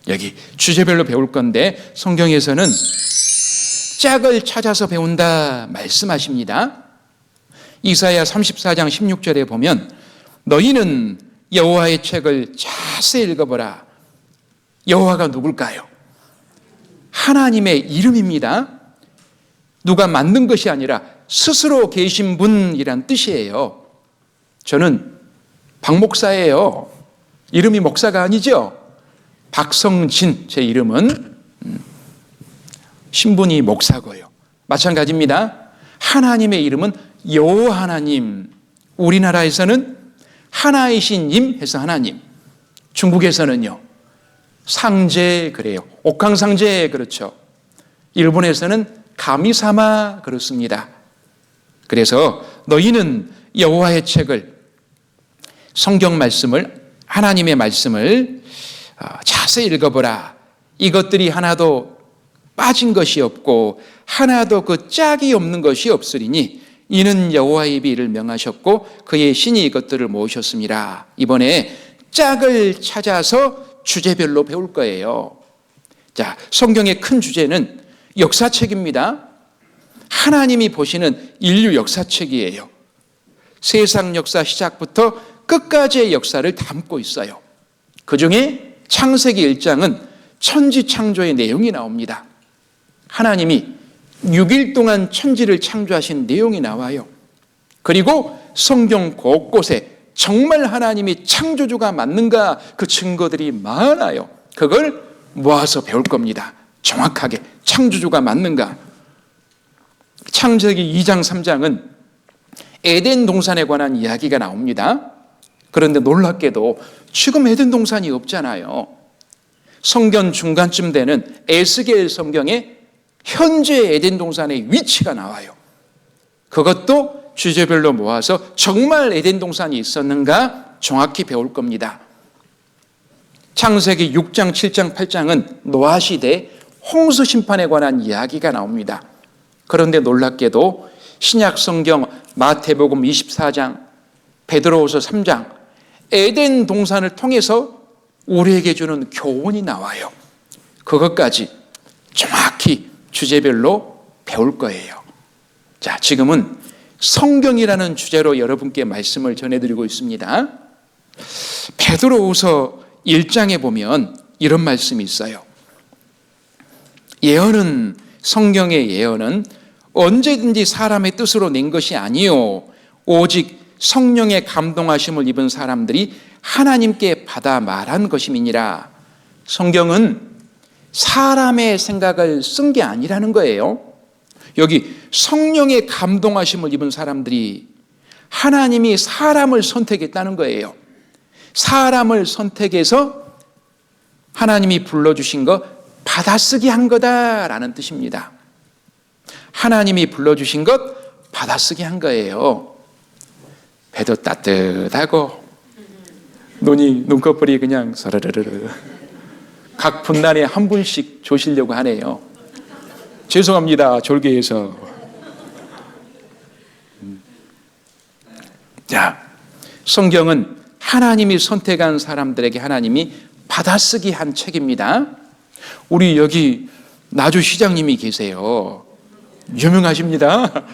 여기 주제별로 배울 건데 성경에서는 짝을 찾아서 배운다 말씀하십니다. 이사야 34장 16절에 보면 너희는 여호와의 책을 자세히 읽어보라. 여호와가 누굴까요? 하나님의 이름입니다. 누가 만든 것이 아니라 스스로 계신 분이란 뜻이에요. 저는 박 목사예요. 이름이 목사가 아니죠. 박성진, 제 이름은 신분이 목사고요. 마찬가지입니다. 하나님의 이름은 여호와 하나님. 우리나라에서는 하나이신 님 해서 하나님. 중국에서는요 상제 그래요. 옥황상제 그렇죠. 일본에서는 가미사마 그렇습니다. 그래서 너희는 여호와의 책을, 성경 말씀을, 하나님의 말씀을 자세히 읽어보라. 이것들이 하나도 빠진 것이 없고 하나도 그 짝이 없는 것이 없으리니 이는 여호와의 입이 이를 명하셨고 그의 신이 이것들을 모으셨습니다. 이번에 짝을 찾아서 주제별로 배울 거예요. 자, 성경의 큰 주제는 역사책입니다. 하나님이 보시는 인류 역사책이에요. 세상 역사 시작부터 끝까지의 역사를 담고 있어요. 그 중에 창세기 1장은 천지 창조의 내용이 나옵니다. 하나님이 6일 동안 천지를 창조하신 내용이 나와요. 그리고 성경 곳곳에 정말 하나님이 창조주가 맞는가 그 증거들이 많아요. 그걸 모아서 배울 겁니다. 정확하게 창조주가 맞는가. 창세기 2장 3장은 에덴 동산에 관한 이야기가 나옵니다. 그런데 놀랍게도 지금 에덴 동산이 없잖아요. 성경 중간쯤 되는 에스겔 성경에 현재 에덴 동산의 위치가 나와요. 그것도 주제별로 모아서 정말 에덴 동산이 있었는가 정확히 배울 겁니다. 창세기 6장, 7장, 8장은 노아 시대 홍수 심판에 관한 이야기가 나옵니다. 그런데 놀랍게도 신약 성경 마태복음 24장, 베드로후서 3장 에덴 동산을 통해서 우리에게 주는 교훈이 나와요. 그것까지 정확히 주제별로 배울 거예요. 자, 지금은 성경이라는 주제로 여러분께 말씀을 전해드리고 있습니다. 베드로후서 1장에 보면 이런 말씀이 있어요. 예언은, 성경의 예언은 언제든지 사람의 뜻으로 낸 것이 아니요 오직 성령의 감동하심을 입은 사람들이 하나님께 받아 말한 것임이니라. 성경은 사람의 생각을 쓴 게 아니라는 거예요. 여기 성령의 감동하심을 입은 사람들이, 하나님이 사람을 선택했다는 거예요. 사람을 선택해서 하나님이 불러주신 거 받아쓰기 한 거다라는 뜻입니다. 하나님이 불러주신 것 받아쓰기 한 거예요. 배도 따뜻하고 눈꺼풀이 그냥 서르르르 각 분단에 한 분씩 조시려고 하네요. 죄송합니다. 졸개해서. 자, 성경은 하나님이 선택한 사람들에게 하나님이 받아쓰기 한 책입니다. 우리 여기 나주 시장님이 계세요. 유명하십니다.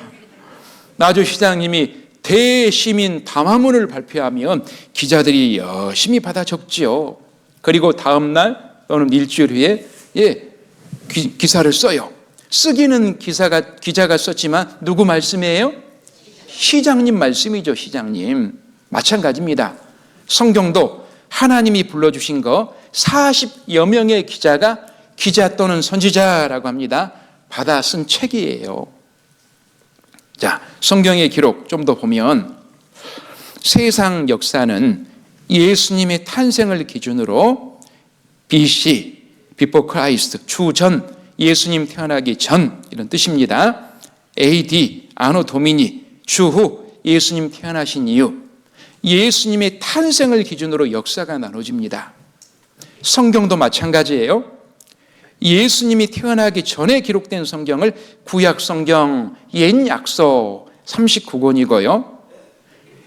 나주 시장님이 대시민 담화문을 발표하면 기자들이 열심히 받아 적지요. 그리고 다음 날 또는 일주일 후에 기사를 써요. 쓰기는 기자가 썼지만 누구 말씀이에요? 시장님 말씀이죠. 시장님. 마찬가지입니다. 성경도 하나님이 불러주신 거 40여 명의 기자가 기자 또는 선지자라고 합니다. 받아 쓴 책이에요. 자, 성경의 기록 좀 더 보면 세상 역사는 예수님의 탄생을 기준으로 BC, Before Christ, 주전, 예수님 태어나기 전 이런 뜻입니다. AD, 아노 도미니, 주후, 예수님 태어나신 이후, 예수님의 탄생을 기준으로 역사가 나눠집니다. 성경도 마찬가지예요. 예수님이 태어나기 전에 기록된 성경을 구약 성경, 옛 약속 39권이고요.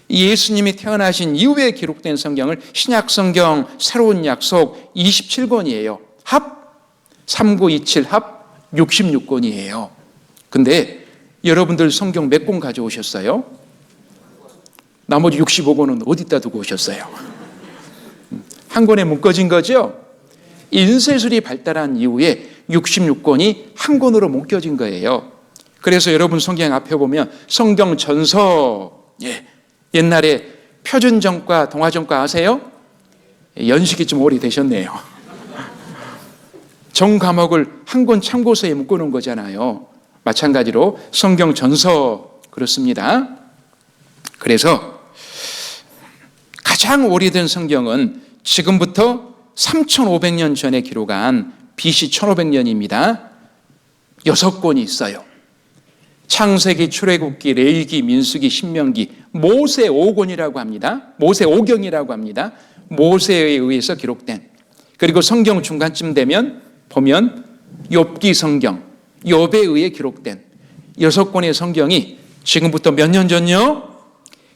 예수님이 태어나신 이후에 기록된 성경을 신약 성경, 새로운 약속 27권이에요. 합 3927 합 66권이에요. 근데 여러분들 성경 몇 권 가져오셨어요? 나머지 65권은 어디다 두고 오셨어요? 한 권에 묶어진 거죠? 인쇄술이 발달한 이후에 66권이 한 권으로 묶여진 거예요. 그래서 여러분 성경 앞에 보면 성경 전서, 옛날에 표준정과 동화정과 아세요? 연식이 좀 오래되셨네요. 정 과목을 한 권 참고서에 묶어놓은 거잖아요. 마찬가지로 성경 전서 그렇습니다. 그래서 가장 오래된 성경은 지금부터 3,500년 전에 기록한 BC 1500년입니다. 6권이 있어요. 창세기, 출애굽기, 레위기, 민수기, 신명기, 모세 5권이라고 합니다. 모세 5경이라고 합니다. 모세에 의해서 기록된. 그리고 성경 중간쯤 되면 보면 욥기 성경, 욥에 의해 기록된 6권의 성경이 지금부터 몇 년 전요?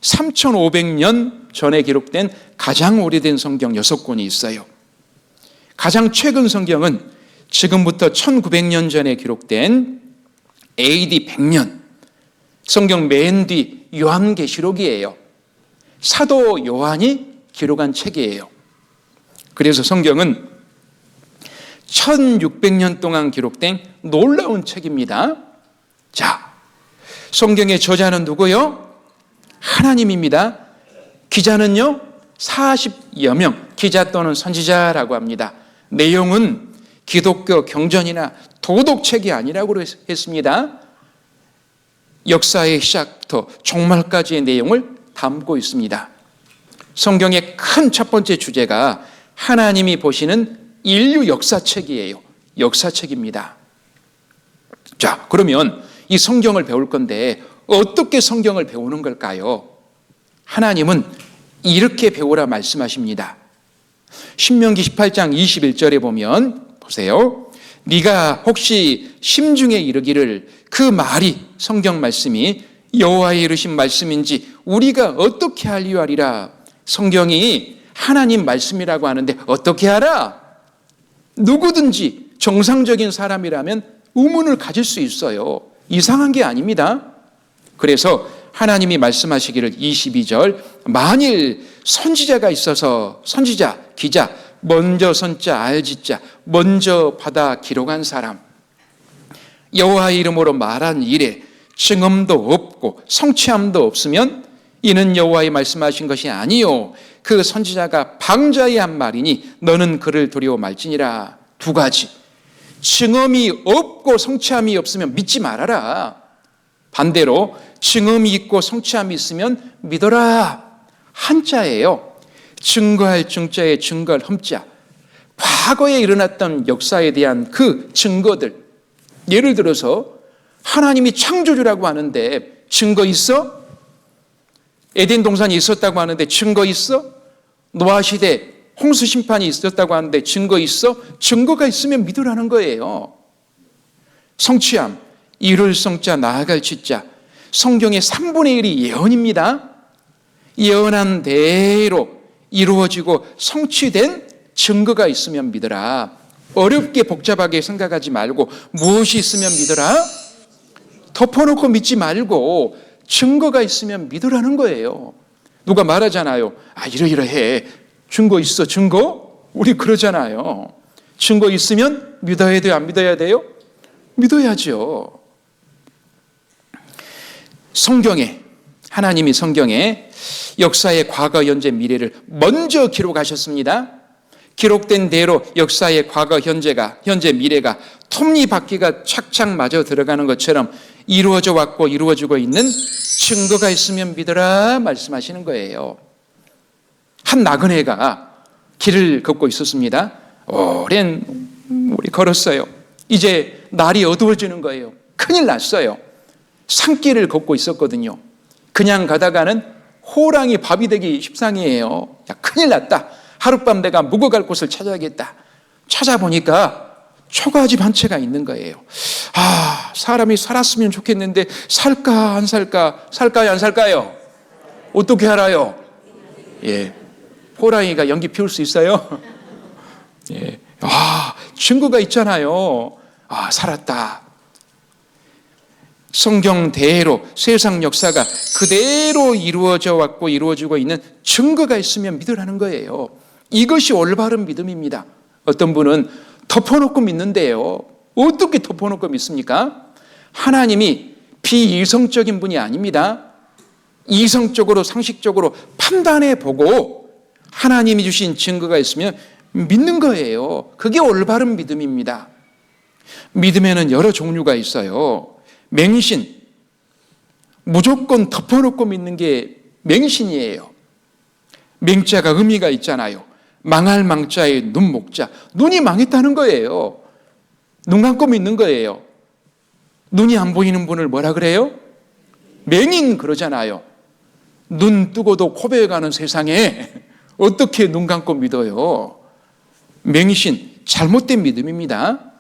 3,500년 전에 기록된 가장 오래된 성경 6권이 있어요. 가장 최근 성경은 지금부터 1900년 전에 기록된 AD 100년 성경 맨 뒤 요한계시록이에요. 사도 요한이 기록한 책이에요. 그래서 성경은 1600년 동안 기록된 놀라운 책입니다. 자, 성경의 저자는 누구요? 하나님입니다. 기자는요? 40여 명, 기자 또는 선지자라고 합니다. 내용은 기독교 경전이나 도덕책이 아니라고 했습니다. 역사의 시작부터 종말까지의 내용을 담고 있습니다. 성경의 큰 첫 번째 주제가 하나님이 보시는 인류 역사책이에요. 역사책입니다. 자, 그러면 이 성경을 배울 건데 어떻게 성경을 배우는 걸까요? 하나님은 이렇게 배우라 말씀하십니다. 신명기 18장 21절에 보면 보세요. 네가 혹시 심중에 이르기를 그 말이 성경 말씀이 여호와의 이르신 말씀인지 우리가 어떻게 알리하리라. 성경이 하나님 말씀이라고 하는데 어떻게 알아? 누구든지 정상적인 사람이라면 의문을 가질 수 있어요. 이상한 게 아닙니다. 그래서 하나님이 말씀하시기를 22절 만일 선지자가 있어서 선지자, 기자, 먼저 선자, 알지자, 먼저 받아 기록한 사람 여호와의 이름으로 말한 일에 증언도 없고 성취함도 없으면 이는 여호와의 말씀하신 것이 아니요 그 선지자가 방자히 한 말이니 너는 그를 두려워 말지니라. 두 가지. 증언이 없고 성취함이 없으면 믿지 말아라. 반대로 증언이 있고 성취함이 있으면 믿어라. 한자예요. 증거할 증자에 증거할 험자. 과거에 일어났던 역사에 대한 그 증거들. 예를 들어서 하나님이 창조주라고 하는데 증거 있어? 에덴 동산이 있었다고 하는데 증거 있어? 노아 시대 홍수 심판이 있었다고 하는데 증거 있어? 증거가 있으면 믿으라는 거예요. 성취함, 이룰 성자, 나아갈 지자. 성경의 3분의 1이 예언입니다. 예언한 대로 이루어지고 성취된 증거가 있으면 믿으라. 어렵게 복잡하게 생각하지 말고 무엇이 있으면 믿으라? 덮어놓고 믿지 말고 증거가 있으면 믿으라는 거예요. 누가 말하잖아요. 이러이러해. 증거 있어, 증거? 우리 그러잖아요. 증거 있으면 믿어야 돼요, 안 믿어야 돼요? 믿어야죠. 하나님이 성경에 역사의 과거, 현재, 미래를 먼저 기록하셨습니다. 기록된 대로 역사의 과거, 현재, 미래가 톱니바퀴가 착착 맞아 들어가는 것처럼 이루어져 왔고 이루어지고 있는 증거가 있으면 믿어라 말씀하시는 거예요. 한 나그네가 길을 걷고 있었습니다. 오랜 우리 걸었어요. 이제 날이 어두워지는 거예요. 큰일 났어요. 산길을 걷고 있었거든요. 그냥 가다가는 호랑이 밥이 되기 십상이에요. 야, 큰일 났다. 하룻밤 내가 묵어갈 곳을 찾아야겠다. 찾아보니까 초가집 한 채가 있는 거예요. 아, 사람이 살았으면 좋겠는데 살까 안 살까? 살까요 안 살까요? 어떻게 알아요? 예, 호랑이가 연기 피울 수 있어요? 예, 아, 증거가 있잖아요. 아, 살았다. 성경대로 세상 역사가 그대로 이루어져 왔고 이루어지고 있는 증거가 있으면 믿으라는 거예요. 이것이 올바른 믿음입니다. 어떤 분은 덮어놓고 믿는데요. 어떻게 덮어놓고 믿습니까? 하나님이 비이성적인 분이 아닙니다. 이성적으로 상식적으로 판단해 보고 하나님이 주신 증거가 있으면 믿는 거예요. 그게 올바른 믿음입니다. 믿음에는 여러 종류가 있어요. 맹신, 무조건 덮어놓고 믿는 게 맹신이에요. 맹자가 의미가 있잖아요. 망할 망자에 눈 목자. 눈이 망했다는 거예요. 눈 감고 믿는 거예요. 눈이 안 보이는 분을 뭐라 그래요? 맹인 그러잖아요. 눈 뜨고도 코베어가는 세상에 어떻게 눈 감고 믿어요? 맹신, 잘못된 믿음입니다.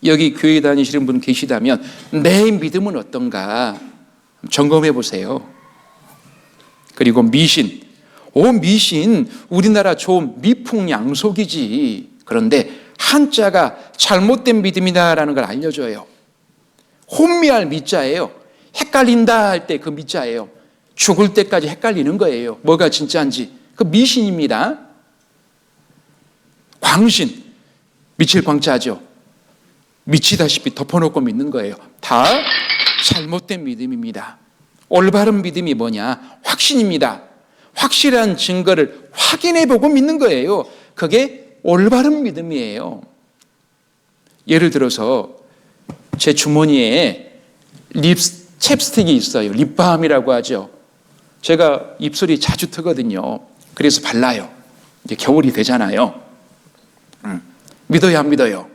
여기 교회 다니시는 분 계시다면 내 믿음은 어떤가 점검해 보세요. 그리고 미신. 미신 우리나라 좋은 미풍양속이지. 그런데 한자가 잘못된 믿음이다라는 걸 알려줘요. 혼미할 미자예요. 헷갈린다 할 때 그 미자예요. 죽을 때까지 헷갈리는 거예요. 뭐가 진짜인지. 그 미신입니다. 광신, 미칠 광자죠. 미치다시피 덮어놓고 믿는 거예요. 다 잘못된 믿음입니다. 올바른 믿음이 뭐냐? 확신입니다. 확실한 증거를 확인해보고 믿는 거예요. 그게 올바른 믿음이에요. 예를 들어서 제 주머니에 립스틱이 있어요. 립밤이라고 하죠. 제가 입술이 자주 트거든요. 그래서 발라요. 이제 겨울이 되잖아요. 믿어요, 안 믿어요?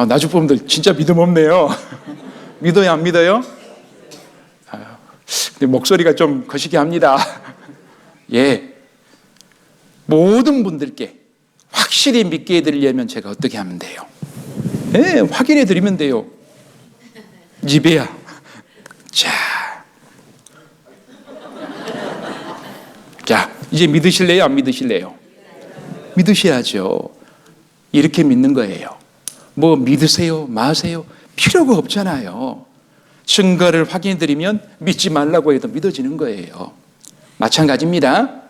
나주분들 진짜 믿음 없네요. 믿어요, 안 믿어요? 근데 목소리가 좀 거시기 합니다. 예. 모든 분들께 확실히 믿게 해드리려면 제가 어떻게 하면 돼요? 예, 확인해 드리면 돼요. 니베아. 자, 이제 믿으실래요? 안 믿으실래요? 믿으셔야죠. 이렇게 믿는 거예요. 뭐 믿으세요? 마세요? 필요가 없잖아요. 증거를 확인해 드리면 믿지 말라고 해도 믿어지는 거예요. 마찬가지입니다.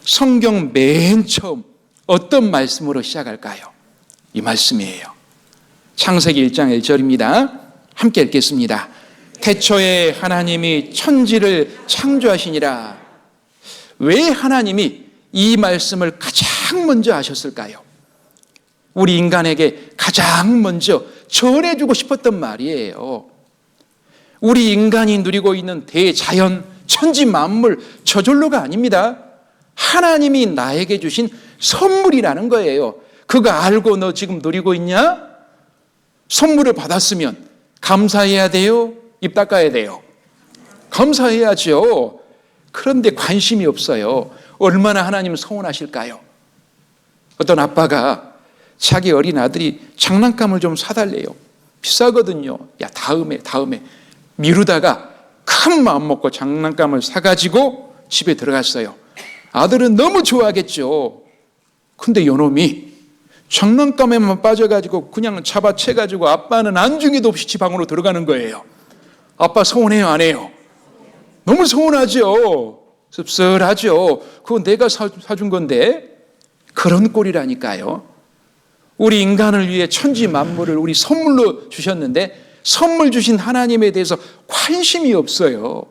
성경 맨 처음 어떤 말씀으로 시작할까요? 이 말씀이에요. 창세기 1장 1절입니다. 함께 읽겠습니다. 태초에 하나님이 천지를 창조하시니라. 왜 하나님이 이 말씀을 가장 먼저 하셨을까요? 우리 인간에게 가장 먼저 전해주고 싶었던 말이에요. 우리 인간이 누리고 있는 대자연, 천지 만물 저절로가 아닙니다. 하나님이 나에게 주신 선물이라는 거예요. 그거 알고 너 지금 누리고 있냐? 선물을 받았으면 감사해야 돼요? 입 닦아야 돼요? 감사해야죠. 그런데 관심이 없어요. 얼마나 하나님 서운하실까요? 어떤 아빠가 자기 어린 아들이 장난감을 좀 사달래요. 비싸거든요. 야, 다음에 미루다가 큰 마음 먹고 장난감을 사가지고 집에 들어갔어요. 아들은 너무 좋아하겠죠. 근데 요놈이 장난감에만 빠져가지고 그냥 잡아채가지고 아빠는 안중에도 없이 집 방으로 들어가는 거예요. 아빠 서운해요, 안 해요? 너무 서운하죠. 씁쓸하죠. 그거 내가 사준 건데. 그런 꼴이라니까요. 우리 인간을 위해 천지 만물을 우리 선물로 주셨는데 선물 주신 하나님에 대해서 관심이 없어요.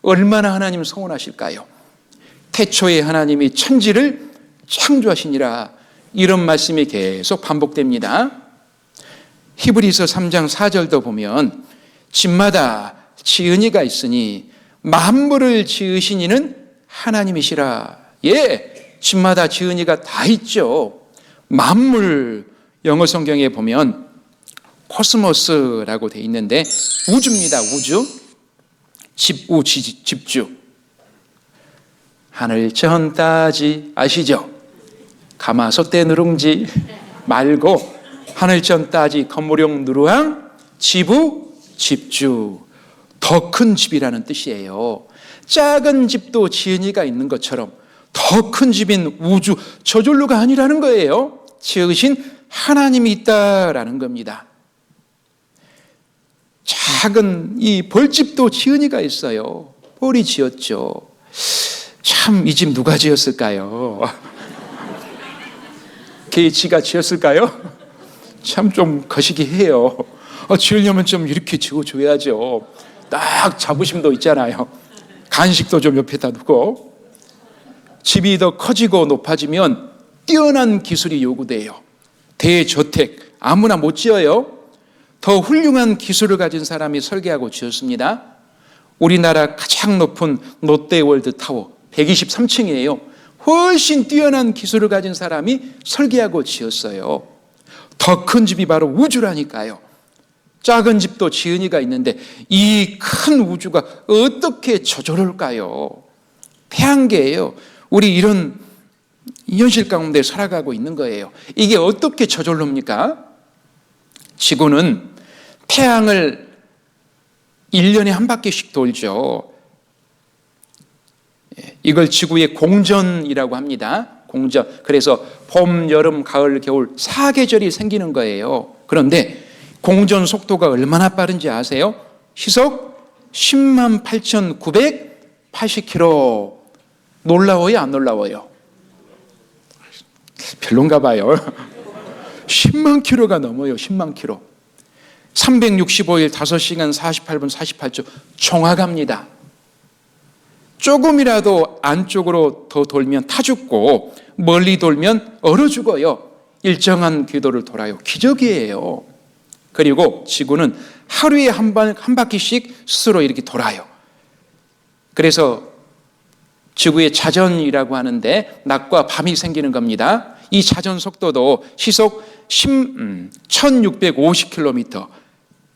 얼마나 하나님 서운하실까요? 태초에 하나님이 천지를 창조하시니라, 이런 말씀이 계속 반복됩니다. 히브리서 3장 4절도 보면 집마다 지은이가 있으니 만물을 지으신 이는 하나님이시라. 예, 집마다 지은이가 다 있죠. 만물, 영어 성경에 보면 코스모스라고 돼 있는데 우주입니다. 우주. 집주. 하늘 전 따지 아시죠? 가마솥대 누룽지 말고 하늘 전 따지 건물용 누루항 지부 집주. 더 큰 집이라는 뜻이에요. 작은 집도 지은이가 있는 것처럼 더 큰 집인 우주, 저절로가 아니라는 거예요. 지으신 하나님이 있다라는 겁니다. 작은 이 벌집도 지은이가 있어요. 벌이 지었죠. 참, 이 집 누가 지었을까요? 게이츠가 지었을까요? 참 좀 거시기해요. 지으려면 좀 이렇게 지어줘야죠. 딱 자부심도 있잖아요. 간식도 좀 옆에다 두고. 집이 더 커지고 높아지면 뛰어난 기술이 요구돼요. 대저택 아무나 못 지어요. 더 훌륭한 기술을 가진 사람이 설계하고 지었습니다. 우리나라 가장 높은 롯데월드 타워 123층이에요. 훨씬 뛰어난 기술을 가진 사람이 설계하고 지었어요. 더 큰 집이 바로 우주라니까요. 작은 집도 지은이가 있는데 이 큰 우주가 어떻게 저절할까요? 태양계예요. 우리 이런 현실 가운데 살아가고 있는 거예요. 이게 어떻게 저절로입니까? 지구는 태양을 1년에 한 바퀴씩 돌죠. 이걸 지구의 공전이라고 합니다. 공전. 그래서 봄, 여름, 가을, 겨울 4계절이 생기는 거예요. 그런데 공전 속도가 얼마나 빠른지 아세요? 시속 108,980km. 놀라워요, 안 놀라워요? 별론가 봐요. 10만 킬로가 넘어요. 10만 킬로. 365일 5시간 48분 48초 정확합니다. 조금이라도 안쪽으로 더 돌면 타 죽고 멀리 돌면 얼어 죽어요. 일정한 궤도를 돌아요. 기적이에요. 그리고 지구는 하루에 한 바퀴씩 스스로 이렇게 돌아요. 그래서 지구의 자전이라고 하는데 낮과 밤이 생기는 겁니다. 이 자전 속도도 시속 1650km,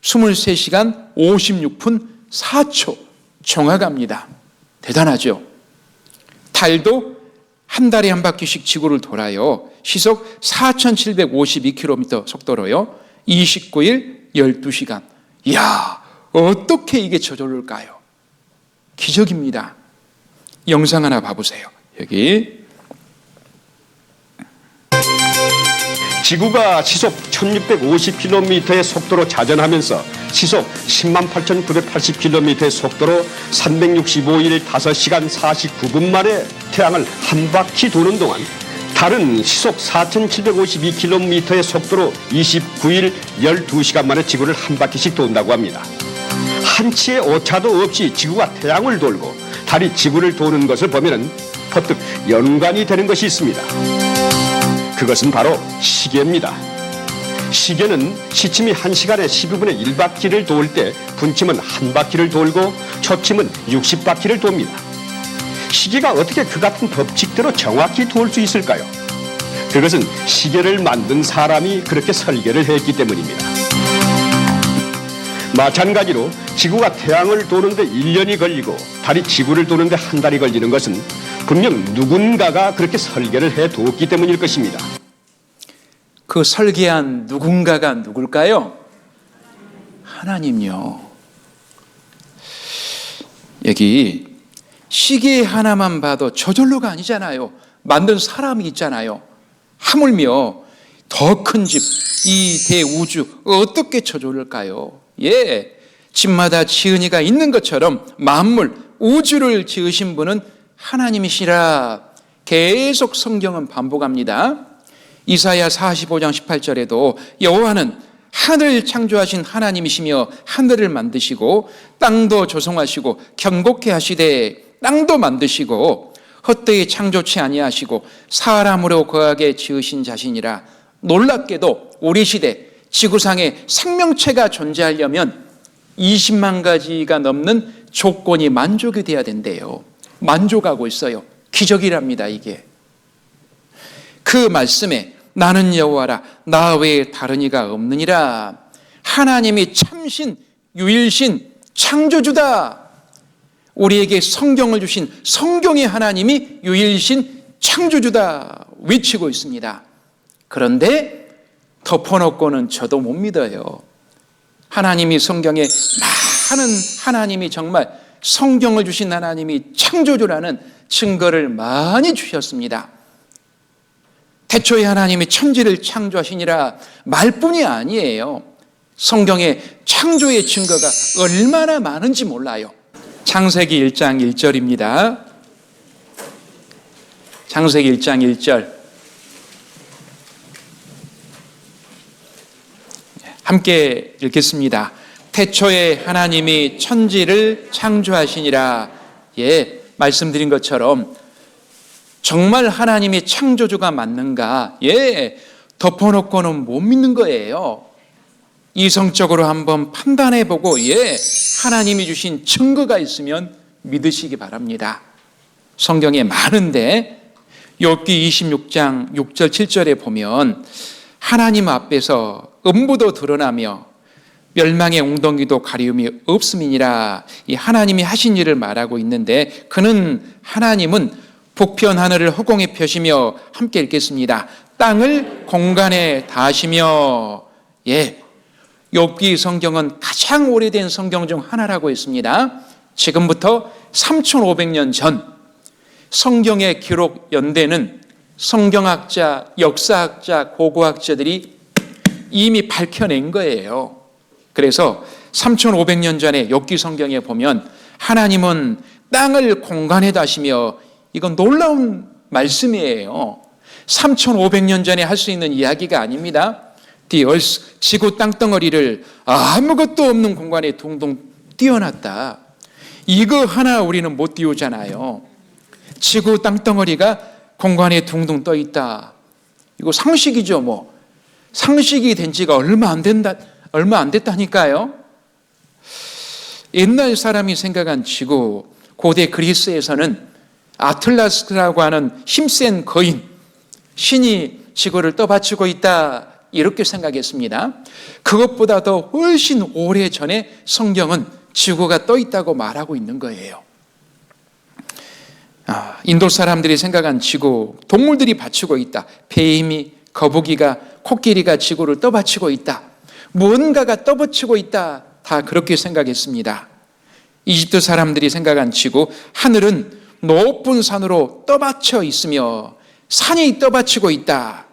23시간 56분 4초 정확합니다. 대단하죠? 달도 한 달에 한 바퀴씩 지구를 돌아요. 시속 4752km 속도로요. 29일 12시간. 이야, 어떻게 이게 저절로일까요? 기적입니다. 영상 하나 봐보세요. 여기 지구가 시속 1650km의 속도로 자전하면서 시속 108,980km의 속도로 365일 5시간 49분 만에 태양을 한 바퀴 도는 동안 달은 시속 4,752km의 속도로 29일 12시간 만에 지구를 한 바퀴씩 돈다고 합니다. 한치의 오차도 없이 지구가 태양을 돌고 달이 지구를 도는 것을 보면 퍼뜩 연관이 되는 것이 있습니다. 그것은 바로 시계입니다. 시계는 시침이 1시간에 12분의 1바퀴를 돌 때 분침은 한 바퀴를 돌고 초침은 60바퀴를 돕니다. 시계가 어떻게 그 같은 법칙대로 정확히 돌 수 있을까요? 그것은 시계를 만든 사람이 그렇게 설계를 했기 때문입니다. 마찬가지로 지구가 태양을 도는데 1년이 걸리고 달이 지구를 도는데 한 달이 걸리는 것은 분명 누군가가 그렇게 설계를 해두었기 때문일 것입니다. 그 설계한 누군가가 누굴까요? 하나님요. 여기 시계 하나만 봐도 저절로가 아니잖아요. 만든 사람이 있잖아요. 하물며 더 큰 집, 이 대우주 어떻게 저절일까요? 예, 집마다 지은이가 있는 것처럼 만물, 우주를 지으신 분은 하나님이시라. 계속 성경은 반복합니다. 이사야 45장 18절에도 여호와는 하늘을 창조하신 하나님이시며 하늘을 만드시고 땅도 조성하시고 견고케 하시되 땅도 만드시고 헛되이 창조치 아니하시고 사람으로 거하게 지으신 자신이라. 놀랍게도 우리 시대 지구상에 생명체가 존재하려면 20만 가지가 넘는 조건이 만족이 돼야 된대요. 만족하고 있어요. 기적이랍니다, 이게. 그 말씀에 나는 여호와라 나 외에 다른 이가 없느니라. 하나님이 참신 유일신 창조주다. 우리에게 성경을 주신 성경의 하나님이 유일신 창조주다 외치고 있습니다. 그런데 덮어놓고는 저도 못 믿어요. 하나님이 성경에 많은 하나님이 정말 성경을 주신 하나님이 창조주라는 증거를 많이 주셨습니다. 태초에 하나님이 천지를 창조하시니라 말뿐이 아니에요. 성경에 창조의 증거가 얼마나 많은지 몰라요. 창세기 1장 1절입니다. 창세기 1장 1절 함께 읽겠습니다. 태초에 하나님이 천지를 창조하시니라. 예, 말씀드린 것처럼 정말 하나님이 창조주가 맞는가? 예, 덮어놓고는 못 믿는 거예요. 이성적으로 한번 판단해보고 예, 하나님이 주신 증거가 있으면 믿으시기 바랍니다. 성경에 많은데 욥기 26장 6절 7절에 보면 하나님 앞에서 음부도 드러나며 멸망의 웅덩이도 가리움이 없음이니라. 이 하나님이 하신 일을 말하고 있는데 하나님은 북편 하늘을 허공에 펴시며 함께 읽겠습니다. 땅을 공간에 다하시며 예, 욥기 성경은 가장 오래된 성경 중 하나라고 했습니다. 지금부터 3500년 전 성경의 기록 연대는 성경학자, 역사학자, 고고학자들이 이미 밝혀낸 거예요. 그래서 3500년 전에 욥기 성경에 보면 하나님은 땅을 공간에 다시며 이건 놀라운 말씀이에요. 3500년 전에 할 수 있는 이야기가 아닙니다. The earth, 지구 땅덩어리를 아무것도 없는 공간에 둥둥 띄워놨다. 이거 하나 우리는 못 띄우잖아요. 지구 땅덩어리가 공간에 둥둥 떠있다. 이거 상식이죠, 뭐. 상식이 된 지가 얼마 안 됐다니까요. 옛날 사람이 생각한 지구, 고대 그리스에서는 아틀라스라고 하는 힘센 거인, 신이 지구를 떠받치고 있다, 이렇게 생각했습니다. 그것보다 더 훨씬 오래 전에 성경은 지구가 떠 있다고 말하고 있는 거예요. 인도 사람들이 생각한 지구, 동물들이 받치고 있다. 뱀이, 거북이가, 코끼리가 지구를 떠받치고 있다. 무언가가 떠받치고 있다. 다 그렇게 생각했습니다. 이집트 사람들이 생각한 지구, 하늘은 높은 산으로 떠받쳐 있으며 산이 떠받치고 있다.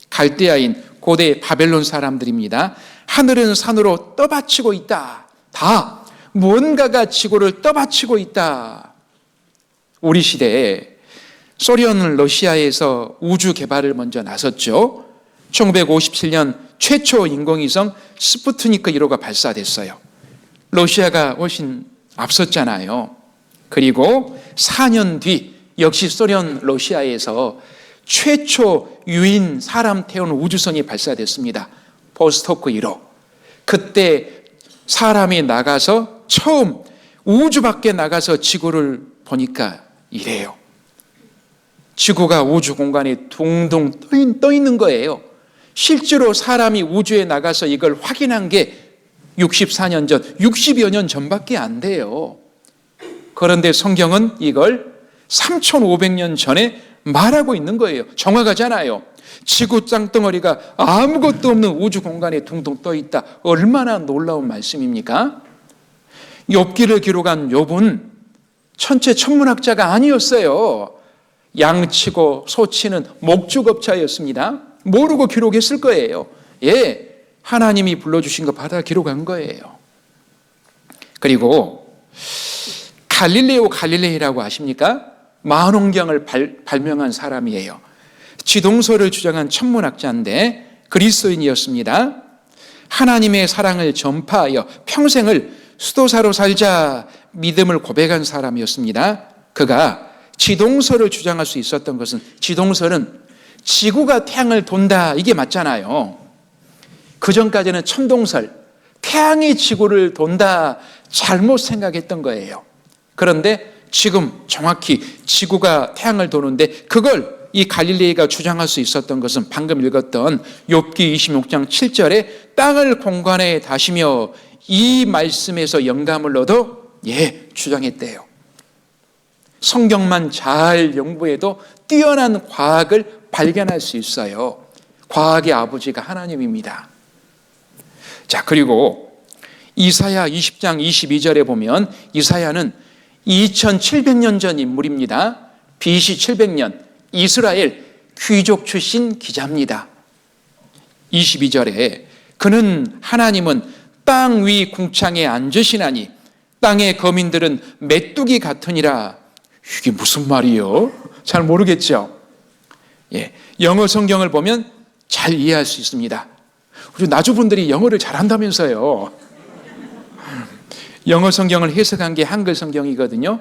갈대아인 고대 바벨론 사람들입니다. 하늘은 산으로 떠받치고 있다. 다 무언가가 지구를 떠받치고 있다. 우리 시대에 소련 러시아에서 우주 개발을 먼저 나섰죠. 1957년 최초 인공위성 스푸트니크 1호가 발사됐어요. 러시아가 훨씬 앞섰잖아요. 그리고 4년 뒤 역시 소련 러시아에서 최초 유인 사람 태운 우주선이 발사됐습니다. 보스토크 1호. 그때 사람이 나가서 처음 우주 밖에 나가서 지구를 보니까 이래요. 지구가 우주 공간에 둥둥 떠 있는 거예요. 실제로 사람이 우주에 나가서 이걸 확인한 게 64년 전, 60여 년 전밖에 안 돼요. 그런데 성경은 이걸 3500년 전에 말하고 있는 거예요. 정확하잖아요. 지구 땅덩어리가 아무것도 없는 우주 공간에 둥둥 떠 있다. 얼마나 놀라운 말씀입니까? 욥기를 기록한 욥은 천체 천문학자가 아니었어요. 양치고 소치는 목축업자였습니다. 모르고 기록했을 거예요. 예, 하나님이 불러주신 거 받아 기록한 거예요. 그리고 갈릴레오 갈릴레이라고 아십니까? 만원경을 발명한 사람이에요. 지동설을 주장한 천문학자인데 그리스도인이었습니다. 하나님의 사랑을 전파하여 평생을 수도사로 살자 믿음을 고백한 사람이었습니다. 그가 지동설을 주장할 수 있었던 것은, 지동설은 지구가 태양을 돈다, 이게 맞잖아요. 그 전까지는 천동설, 태양이 지구를 돈다, 잘못 생각했던 거예요. 그런데 지금 정확히 지구가 태양을 도는데, 그걸 이 갈릴레이가 주장할 수 있었던 것은 방금 읽었던 욥기 26장 7절에 땅을 공간에 다시며, 이 말씀에서 영감을 얻어 주장했대요. 성경만 잘 연구해도 뛰어난 과학을 발견할 수 있어요. 과학의 아버지가 하나님입니다. 자, 그리고 이사야 20장 22절에 보면 이사야는 2700년 전 인물입니다. BC 700년 이스라엘 귀족 출신 기자입니다. 22절에 그는 하나님은 땅 위 궁창에 앉으시나니 땅의 거민들은 메뚜기 같으니라. 이게 무슨 말이요? 잘 모르겠죠? 영어 성경을 보면 잘 이해할 수 있습니다. 우리 나주분들이 영어를 잘한다면서요. 영어 성경을 해석한 게 한글 성경이거든요.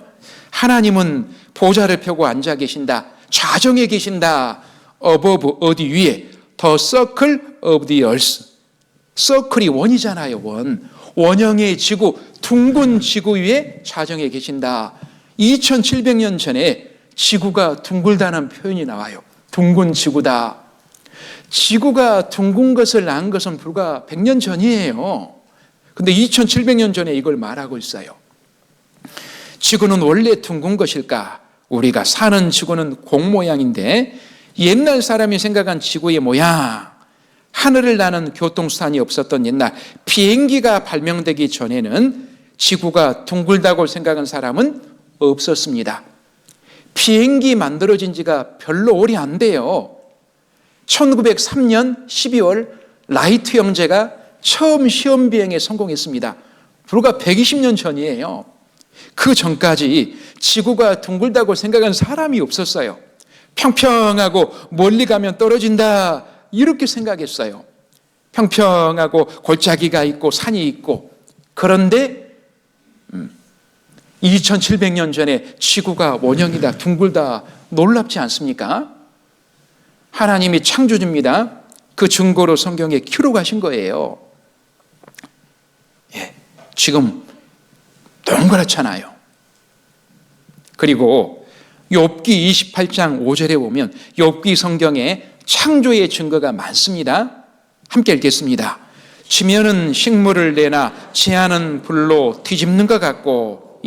하나님은 보좌를 펴고 앉아 계신다. 좌정에 계신다. above, 어디 위에. The circle of the earth. 서클이 원이잖아요. 원형의 지구, 둥근 지구 위에 좌정에 계신다. 2700년 전에 지구가 둥글다는 표현이 나와요. 둥근 지구다. 지구가 둥근 것을 난 것은 불과 100년 전이에요. 근데 2700년 전에 이걸 말하고 있어요. 지구는 원래 둥근 것일까? 우리가 사는 지구는 공 모양인데 옛날 사람이 생각한 지구의 모양, 하늘을 나는 교통수단이 없었던 옛날 비행기가 발명되기 전에는 지구가 둥글다고 생각한 사람은 없었습니다. 비행기 만들어진 지가 별로 오래 안 돼요. 1903년 12월 라이트 형제가 처음 시험 비행에 성공했습니다. 불과 120년 전이에요. 그 전까지 지구가 둥글다고 생각한 사람이 없었어요. 평평하고 멀리 가면 떨어진다, 이렇게 생각했어요. 평평하고 골짜기가 있고 산이 있고. 그런데 2700년 전에 지구가 원형이다, 둥글다, 놀랍지 않습니까? 하나님이 창조주입니다. 그 증거로 성경에 기록하신 거예요. 지금 동그랗잖아요. 그리고 욥기 28장 5절에 보면 욥기 성경에 창조의 증거가 많습니다. 함께 읽겠습니다. 지면은 식물을 내나 지하는 불로 뒤집는 것 같고,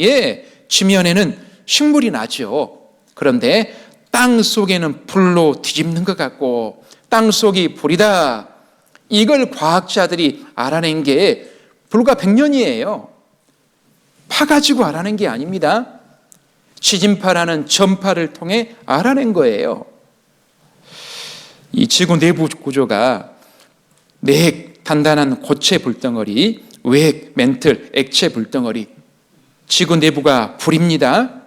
지면에는 식물이 나죠. 그런데 땅 속에는 불로 뒤집는 것 같고, 땅 속이 불이다. 이걸 과학자들이 알아낸 게 불과 100년이에요. 파가지고 알아낸 게 아닙니다. 지진파라는 전파를 통해 알아낸 거예요. 이 지구 내부 구조가 내핵, 단단한 고체 불덩어리, 외핵, 멘틀, 액체 불덩어리. 지구 내부가 불입니다.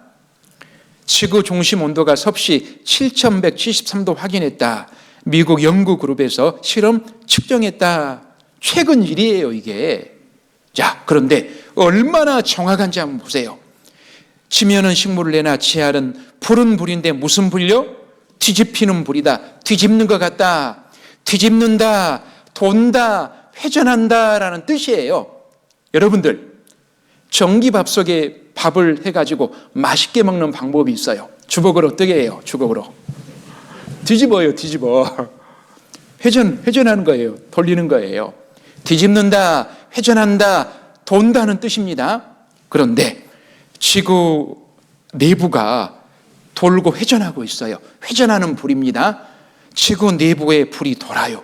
지구 중심 온도가 섭씨 7173도 확인했다. 미국 연구그룹에서 실험 측정했다. 최근 일이에요, 이게. 자, 그런데 얼마나 정확한지 한번 보세요. 지면은 식물을 내나 지하는 불은 불인데 무슨 불요? 뒤집히는 불이다. 뒤집는 것 같다. 뒤집는다. 돈다. 회전한다라는 뜻이에요. 여러분들, 전기밥솥에 밥을 해가지고 맛있게 먹는 방법이 있어요. 주걱으로 어떻게 해요? 주걱으로 뒤집어요. 뒤집어. 회전하는 거예요. 돌리는 거예요. 뒤집는다. 회전한다. 돈다는 뜻입니다. 그런데 지구 내부가 돌고 회전하고 있어요. 회전하는 불입니다. 지구 내부에 불이 돌아요.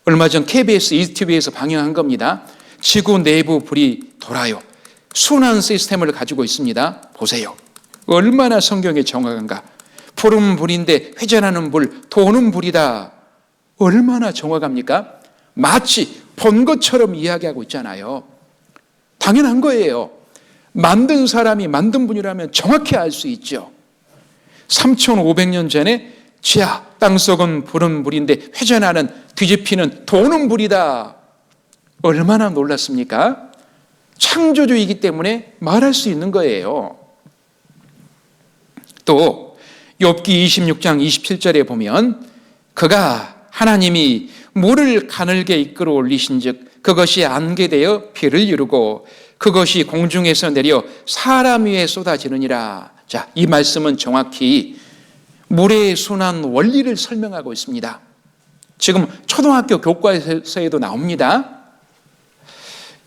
얼마 전 KBS ETV에서 방영한 겁니다. 지구 내부 불이 돌아요. 순환 시스템을 가지고 있습니다. 보세요. 얼마나 성경에 정확한가. 불은 불인데 회전하는 불, 도는 불이다. 얼마나 정확합니까? 마치 본 것처럼 이야기하고 있잖아요. 당연한 거예요. 만든 사람이 만든 분이라면 정확히 알 수 있죠. 3,500년 전에 쥐야 땅속은 부른 물인데 회전하는 뒤집히는 도는 불이다. 얼마나 놀랐습니까? 창조주이기 때문에 말할 수 있는 거예요. 또 욥기 26장 27절에 보면 그가 하나님이 물을 가늘게 이끌어 올리신즉 그것이 안개 되어 비를 이루고 그것이 공중에서 내려 사람 위에 쏟아지느니라. 자, 이 말씀은 정확히 물의 순환 원리를 설명하고 있습니다. 지금 초등학교 교과서에도 나옵니다.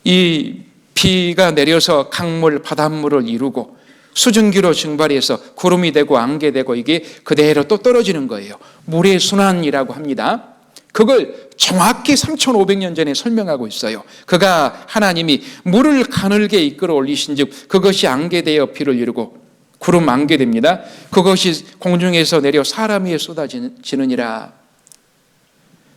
이 비가 내려서 강물, 바닷물을 이루고 수증기로 증발해서 구름이 되고 안개 되고 이게 그대로 또 떨어지는 거예요. 물의 순환이라고 합니다. 그걸 정확히 3,500년 전에 설명하고 있어요. 그가 하나님이 물을 가늘게 이끌어 올리신즉 그것이 안개 되어 비를 이루고 구름 안개 됩니다. 그것이 공중에서 내려 사람 위에 쏟아지느니라.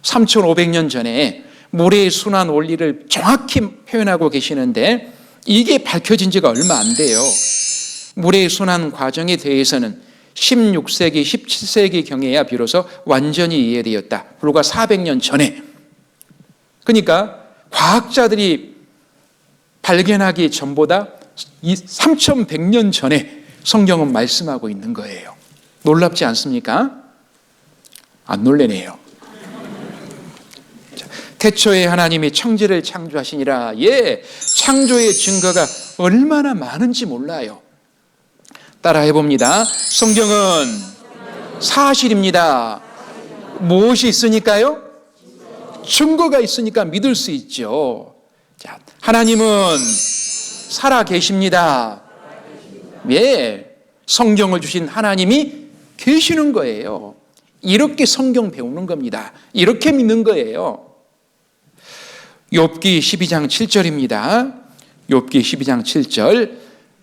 3,500년 전에 물의 순환 원리를 정확히 표현하고 계시는데 이게 밝혀진 지가 얼마 안 돼요. 물의 순환 과정에 대해서는 16세기, 17세기경에야 비로소 완전히 이해되었다. 불과 400년 전에. 그러니까 과학자들이 발견하기 전보다 3,100년 전에 성경은 말씀하고 있는 거예요. 놀랍지 않습니까? 안 놀래네요. 태초에 하나님이 천지를 창조하시니라. 예, 창조의 증거가 얼마나 많은지 몰라요. 따라해 봅니다. 성경은 사실입니다. 무엇이 있으니까요? 증거가 있으니까 믿을 수 있죠. 자, 하나님은 살아 계십니다. 예, 성경을 주신 하나님이 계시는 거예요. 이렇게 성경 배우는 겁니다. 이렇게 믿는 거예요. 욥기 12장 7절입니다. 욥기 12장 7절.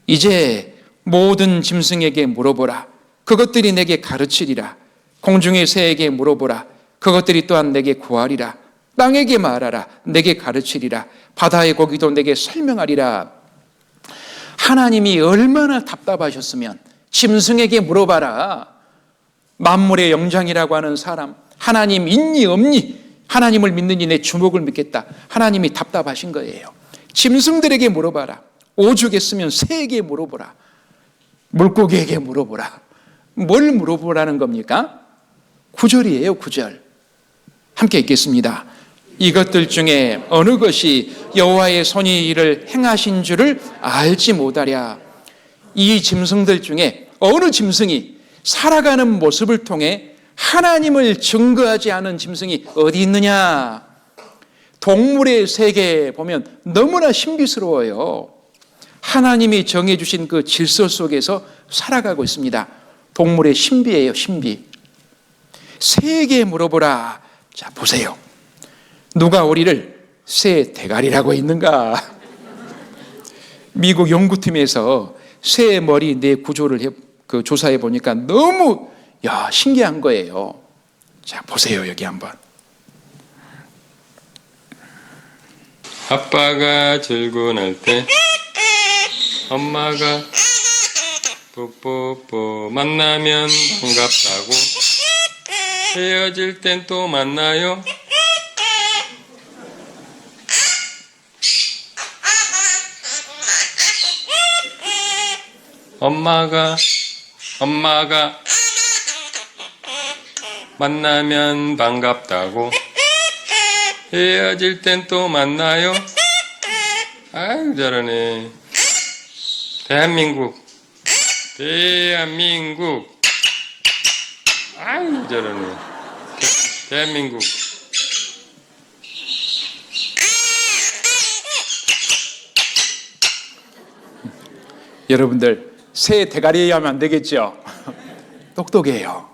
이제 모든 짐승에게 물어보라. 그것들이 내게 가르치리라. 공중의 새에게 물어보라. 그것들이 또한 내게 구하리라. 땅에게 말하라. 내게 가르치리라. 바다의 고기도 내게 설명하리라. 하나님이 얼마나 답답하셨으면 짐승에게 물어봐라. 만물의 영장이라고 하는 사람, 하나님 있니 없니? 하나님을 믿느니 내 주먹을 믿겠다. 하나님이 답답하신 거예요. 짐승들에게 물어봐라. 오죽했으면 새에게 물어보라. 물고기에게 물어보라. 뭘 물어보라는 겁니까? 9절이에요, 9절. 함께 읽겠습니다. 이것들 중에 어느 것이 여호와의 손이 이를 행하신 줄을 알지 못하랴. 이 짐승들 중에 어느 짐승이 살아가는 모습을 통해 하나님을 증거하지 않은 짐승이 어디 있느냐? 동물의 세계에 보면 너무나 신비스러워요. 하나님이 정해주신 그 질서 속에서 살아가고 있습니다. 동물의 신비예요, 신비. 새에게 물어보라. 자, 보세요. 누가 우리를 새 대가리라고 했는가? 미국 연구팀에서 새 머리 뇌 구조를 조사해 보니까 너무 신기한 거예요. 자, 보세요, 여기 한번. 아빠가 출근할 때 엄마가 뽀뽀뽀 만나면 반갑다고 헤어질 땐 또 만나요. 엄마가 만나면 반갑다고 헤어질 땐 또 만나요. 아유 잘하네. 대한민국 아유 잘하네. 대한민국. 여러분들 새 대가리에 하면 안 되겠죠? 똑똑해요.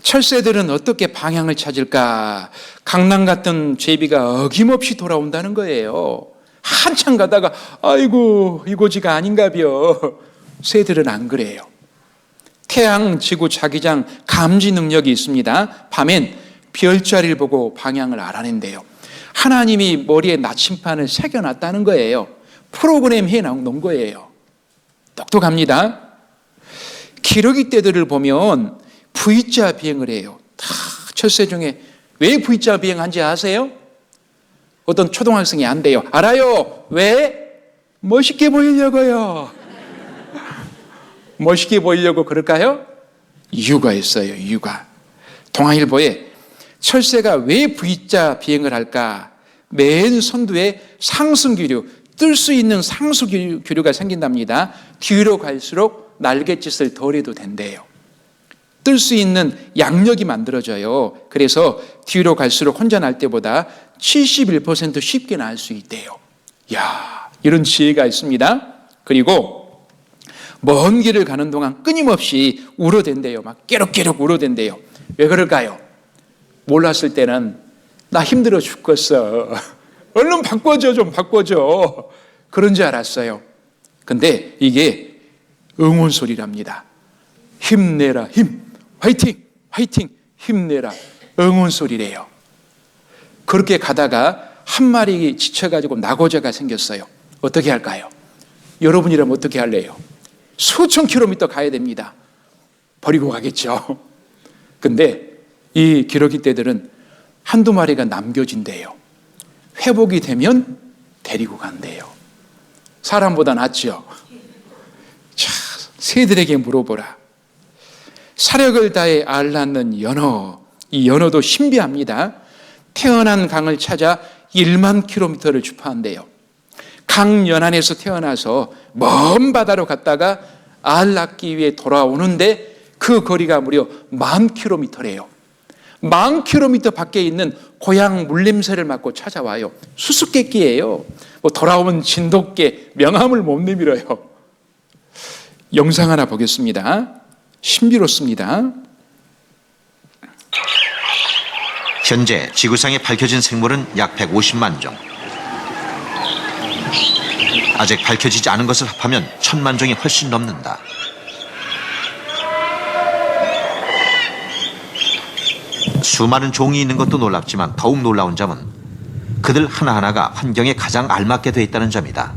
철새들은 어떻게 방향을 찾을까? 강남 같은 제비가 어김없이 돌아온다는 거예요. 한참 가다가 아이고 이고지가 아닌가벼. 새들은 안 그래요. 태양, 지구, 자기장 감지 능력이 있습니다. 밤엔 별자리를 보고 방향을 알아낸대요. 하나님이 머리에 나침판을 새겨놨다는 거예요. 프로그램 해놓은 거예요. 똑똑합니다. 기러기 떼들을 보면 V자 비행을 해요. 다 철새 중에 왜 V자 비행한지 아세요? 어떤 초등학생이 안 돼요. 알아요. 왜? 멋있게 보이려고요. 멋있게 보이려고 그럴까요? 이유가 있어요. 이유가. 동아일보에 철새가 왜 V자 비행을 할까? 맨 선두에 상승기류, 뜰 수 있는 상승기류가 생긴답니다. 뒤로 갈수록 날갯짓을 덜 해도 된대요. 뜰 수 있는 양력이 만들어져요. 그래서 뒤로 갈수록 혼자 날 때보다 71% 쉽게 날 수 있대요. 이야, 이런 지혜가 있습니다. 그리고 먼 길을 가는 동안 끊임없이 울어댄대요. 막 깨럭깨럭 울어댄대요. 왜 그럴까요? 몰랐을 때는 나 힘들어 죽겠어. 얼른 바꿔줘, 좀 바꿔줘. 그런 줄 알았어요. 근데 이게 응원 소리랍니다. 힘내라, 힘. 화이팅, 화이팅, 힘내라. 응원 소리래요. 그렇게 가다가 한 마리 지쳐가지고 낙오자가 생겼어요. 어떻게 할까요? 여러분이라면 어떻게 할래요? 수천 킬로미터 가야 됩니다. 버리고 가겠죠. 근데 이 기러기 떼들은 한두 마리가 남겨진대요. 회복이 되면 데리고 간대요. 사람보다 낫죠. 자, 새들에게 물어보라. 사력을 다해 알 낳는 연어. 이 연어도 신비합니다. 태어난 강을 찾아 1만 킬로미터를 주파한대요. 강 연안에서 태어나서 먼 바다로 갔다가 알 낳기 위해 돌아오는데 그 거리가 무려 10,000킬로미터래요. 10,000킬로미터 밖에 있는 고향 물냄새를 맡고 찾아와요. 수수께끼예요. 뭐 돌아오면 진돗개, 명함을 못 내밀어요. 영상 하나 보겠습니다. 신비롭습니다. 현재 지구상에 밝혀진 생물은 약 150만 종. 아직 밝혀지지 않은 것을 합하면 1,000만 종이 훨씬 넘는다. 수많은 종이 있는 것도 놀랍지만 더욱 놀라운 점은 그들 하나하나가 환경에 가장 알맞게 돼 있다는 점이다.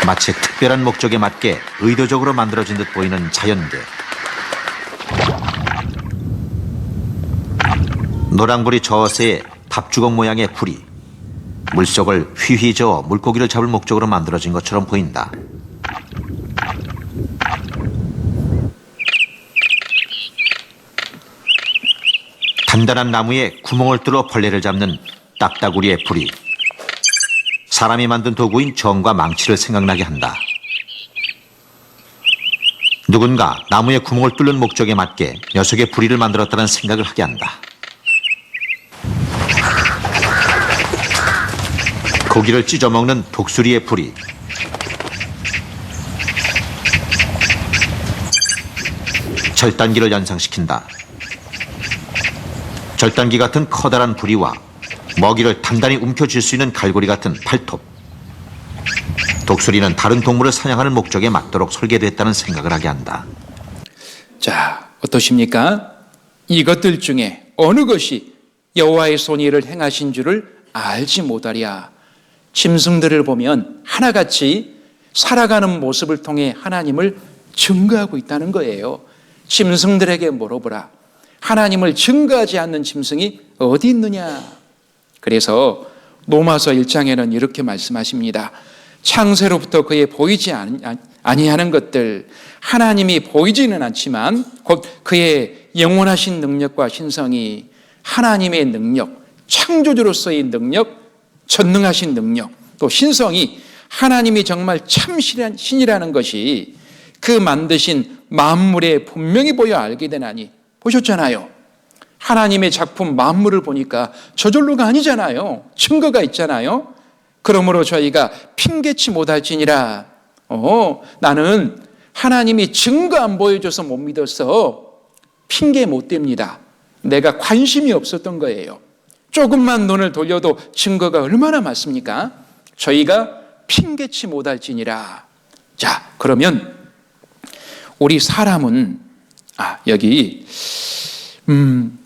마치 특별한 목적에 맞게 의도적으로 만들어진 듯 보이는 자연계. 노랑불이 저어새의 밥주걱 모양의 불이 물속을 휘휘 저어 물고기를 잡을 목적으로 만들어진 것처럼 보인다. 단단한 나무에 구멍을 뚫어 벌레를 잡는 딱따구리의 불이 사람이 만든 도구인 정과 망치를 생각나게 한다. 누군가 나무에 구멍을 뚫는 목적에 맞게 녀석의 부리를 만들었다는 생각을 하게 한다. 고기를 찢어먹는 독수리의 부리, 절단기를 연상시킨다. 절단기 같은 커다란 부리와 먹이를 단단히 움켜쥘 수 있는 갈고리 같은 팔톱. 독수리는 다른 동물을 사냥하는 목적에 맞도록 설계됐다는 생각을 하게 한다. 자, 어떠십니까? 이것들 중에 어느 것이 여호와의 손이 이를 행하신 줄을 알지 못하랴. 짐승들을 보면 하나같이 살아가는 모습을 통해 하나님을 증거하고 있다는 거예요. 짐승들에게 물어보라. 하나님을 증거하지 않는 짐승이 어디 있느냐? 그래서 로마서 1장에는 이렇게 말씀하십니다. 창세로부터 그의 보이지 아니하는 것들, 하나님이 보이지는 않지만 곧 그의 영원하신 능력과 신성이, 하나님의 능력, 창조주로서의 능력, 전능하신 능력, 또 신성이 하나님이 정말 참 신이라는 것이 그 만드신 만물에 분명히 보여 알게 되나니. 보셨잖아요. 하나님의 작품 만물을 보니까 저절로가 아니잖아요. 증거가 있잖아요. 그러므로 저희가 핑계치 못할지니라. 나는 하나님이 증거 안 보여줘서 못 믿었어. 핑계 못 댑니다. 내가 관심이 없었던 거예요. 조금만 눈을 돌려도 증거가 얼마나 많습니까? 저희가 핑계치 못할지니라. 자, 그러면 우리 사람은 여기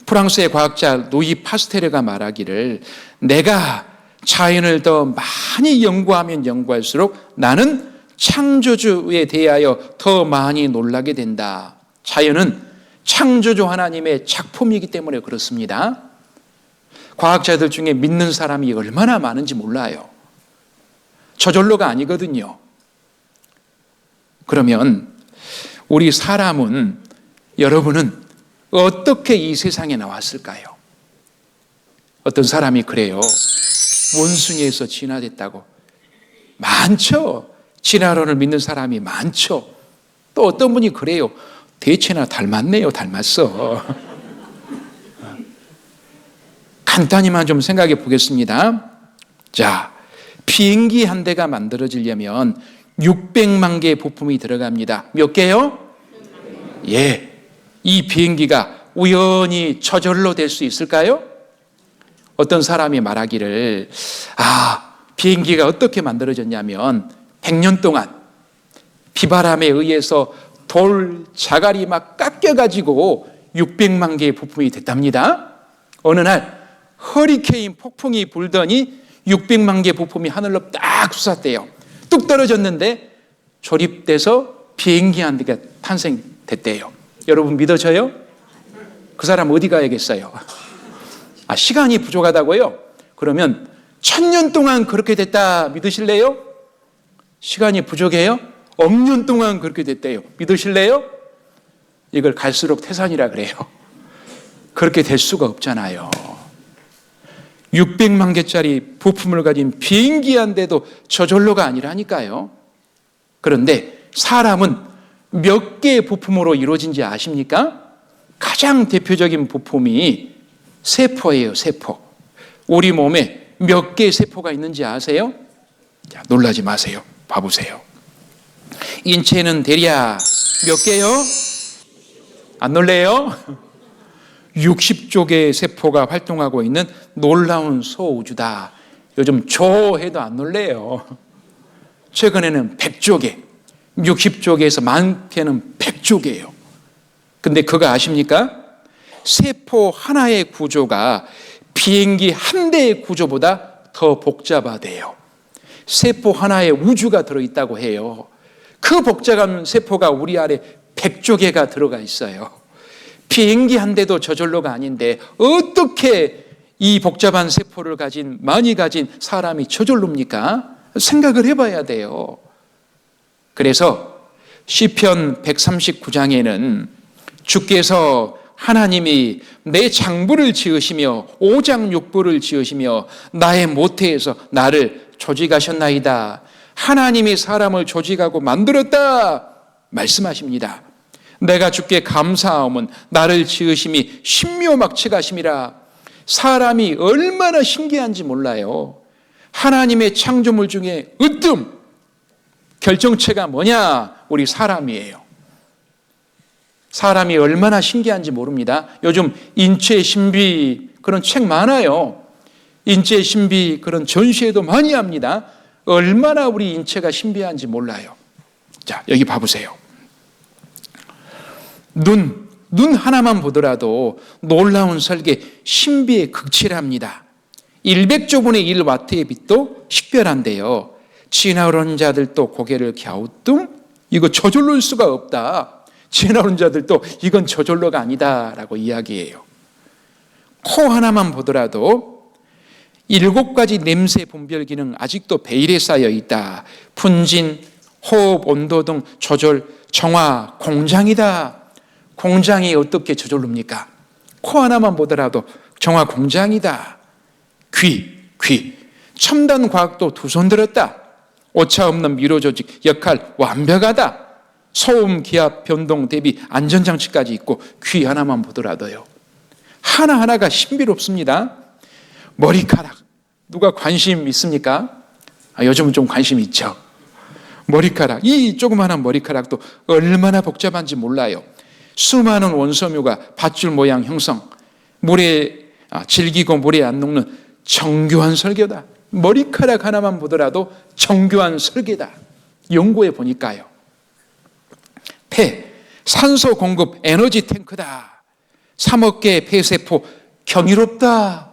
프랑스의 과학자 루이 파스테르가 말하기를 내가 자연을 더 많이 연구하면 연구할수록 나는 창조주에 대하여 더 많이 놀라게 된다. 자연은 창조주 하나님의 작품이기 때문에 그렇습니다. 과학자들 중에 믿는 사람이 얼마나 많은지 몰라요. 저절로가 아니거든요. 그러면 우리 사람은, 여러분은 어떻게 이 세상에 나왔을까요? 어떤 사람이 그래요. 원숭이에서 진화됐다고. 많죠. 진화론을 믿는 사람이 많죠. 또 어떤 분이 그래요. 대체나 닮았네요. 닮았어. 간단히만 좀 생각해 보겠습니다. 자, 비행기 한 대가 만들어지려면 600만 개의 부품이 들어갑니다. 몇 개요? 예. 이 비행기가 우연히 저절로 될 수 있을까요? 어떤 사람이 말하기를, 비행기가 어떻게 만들어졌냐면 100년 동안 비바람에 의해서 돌 자갈이 막 깎여가지고 600만 개의 부품이 됐답니다. 어느 날 허리케인 폭풍이 불더니 600만 개의 부품이 하늘로 딱 솟았대요. 뚝 떨어졌는데 조립돼서 비행기 한 대가 탄생됐대요. 여러분 믿어져요? 그 사람 어디 가야겠어요? 시간이 부족하다고요? 그러면 1000년 동안 그렇게 됐다 믿으실래요? 시간이 부족해요? 억년 동안 그렇게 됐대요. 믿으실래요? 이걸 갈수록 태산이라 그래요. 그렇게 될 수가 없잖아요. 600만 개짜리 부품을 가진 비행기 한 대도 저절로가 아니라니까요. 그런데 사람은 몇 개의 부품으로 이루어진지 아십니까? 가장 대표적인 부품이 세포예요. 세포. 우리 몸에 몇 개의 세포가 있는지 아세요? 자, 놀라지 마세요. 봐보세요. 인체는 대략 몇 개요? 안 놀래요? 60조 개의 세포가 활동하고 있는 놀라운 소우주다. 요즘 조 해도 안 놀래요. 최근에는 100조 개, 60조 개에서 많게는 100조 개예요. 근데 그거 아십니까? 세포 하나의 구조가 비행기 한 대의 구조보다 더 복잡하대요. 세포 하나에 우주가 들어있다고 해요. 그 복잡한 세포가 우리 안에 100조 개가 들어가 있어요. 비행기 한 대도 저절로가 아닌데 어떻게 이 복잡한 세포를 많이 가진 사람이 저절로입니까? 생각을 해봐야 돼요. 그래서 시편 139장에는 주께서 하나님이 내 장부를 지으시며 오장육부를 지으시며 나의 모태에서 나를 조직하셨나이다. 하나님이 사람을 조직하고 만들었다 말씀하십니다. 내가 주께 감사함은 나를 지으심이 신묘막측하심이라. 사람이 얼마나 신기한지 몰라요. 하나님의 창조물 중에 으뜸 결정체가 뭐냐? 우리 사람이에요. 사람이 얼마나 신기한지 모릅니다. 요즘 인체 신비 그런 책 많아요. 인체 신비 그런 전시회도 많이 합니다. 얼마나 우리 인체가 신비한지 몰라요. 자, 여기 봐보세요. 눈 하나만 보더라도 놀라운 설계, 신비의 극치랍니다. 100조분의 1와트의 빛도 식별한대요. 진화론 자들도 고개를 갸우뚱? 이거 저절로일 수가 없다. 진화론 자들도 이건 저절로가 아니다라고 이야기해요. 코 하나만 보더라도 7가지 냄새 분별 기능 아직도 베일에 쌓여 있다. 분진, 호흡, 온도 등 조절, 정화, 공장이다. 공장이 어떻게 저절로입니까? 코 하나만 보더라도 정화 공장이다. 귀. 첨단 과학도 두 손 들었다. 오차 없는 미로 조직 역할 완벽하다. 소음, 기압, 변동 대비 안전장치까지 있고 귀 하나만 보더라도요. 하나하나가 신비롭습니다. 머리카락. 누가 관심 있습니까? 요즘은 좀 관심 있죠. 머리카락. 이 조그마한 머리카락도 얼마나 복잡한지 몰라요. 수많은 원섬유가 밧줄 모양 형성. 물에 질기고 물에 안 녹는 정교한 설계다. 머리카락 하나만 보더라도 정교한 설계다. 연구해 보니까요. 폐, 산소 공급 에너지 탱크다. 3억 개의 폐세포 경이롭다.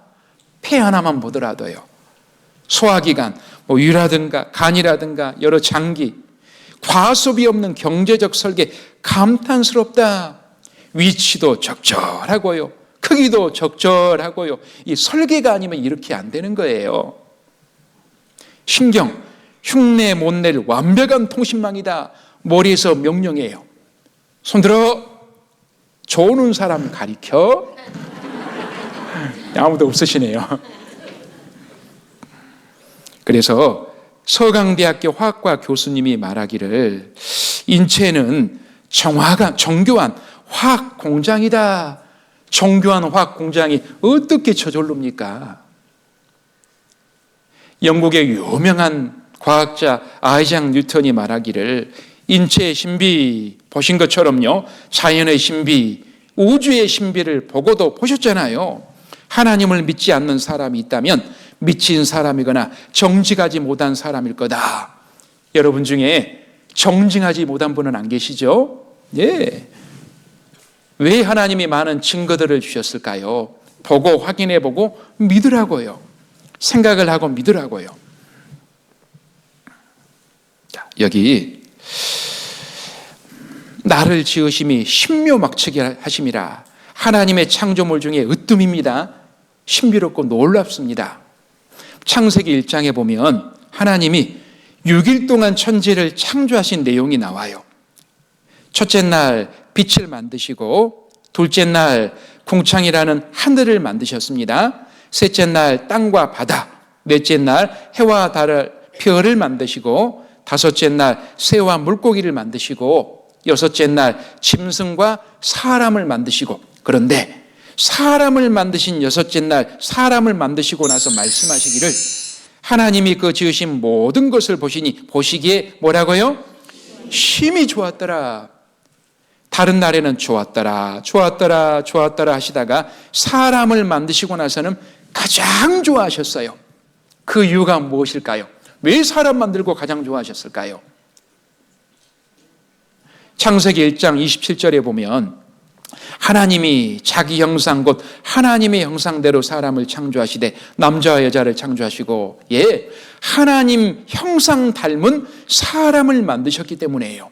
폐 하나만 보더라도요. 소화기관, 위라든가 간이라든가 여러 장기, 과소비 없는 경제적 설계 감탄스럽다. 위치도 적절하고요. 크기도 적절하고요. 이 설계가 아니면 이렇게 안 되는 거예요. 신경, 흉내 못 낼 완벽한 통신망이다. 머리에서 명령해요. 손들어. 좋은 사람 가리켜. 아무도 없으시네요. 그래서 서강대학교 화학과 교수님이 말하기를 인체는 정교한 화학 공장이다. 정교한 화학 공장이 어떻게 저절로입니까? 영국의 유명한 과학자 아이작 뉴턴이 말하기를 인체의 신비 보신 것처럼요, 자연의 신비, 우주의 신비를 보고도 보셨잖아요. 하나님을 믿지 않는 사람이 있다면 미친 사람이거나 정직하지 못한 사람일 거다. 여러분 중에 정직하지 못한 분은 안 계시죠? 예. 왜 하나님이 많은 증거들을 주셨을까요? 보고 확인해보고 믿으라고요. 생각을 하고 믿으라고요. 여기 나를 지으심이 신묘막측이 하심이라. 하나님의 창조물 중에 으뜸입니다. 신비롭고 놀랍습니다. 창세기 1장에 보면 하나님이 6일 동안 천지를 창조하신 내용이 나와요. 첫째 날 빛을 만드시고, 둘째 날 궁창이라는 하늘을 만드셨습니다. 셋째 날 땅과 바다, 넷째 날 해와 달을 별을 만드시고, 다섯째 날 새와 물고기를 만드시고, 여섯째 날 짐승과 사람을 만드시고, 그런데 사람을 만드신 여섯째 날 사람을 만드시고 나서 말씀하시기를 하나님이 그 지으신 모든 것을 보시기에 뭐라고요? 심히 좋았더라. 다른 날에는 좋았더라 하시다가 사람을 만드시고 나서는 가장 좋아하셨어요. 그 이유가 무엇일까요? 왜 사람 만들고 가장 좋아하셨을까요? 창세기 1장 27절에 보면 하나님이 자기 형상 곧 하나님의 형상대로 사람을 창조하시되 남자와 여자를 창조하시고, 예, 하나님 형상 닮은 사람을 만드셨기 때문에요.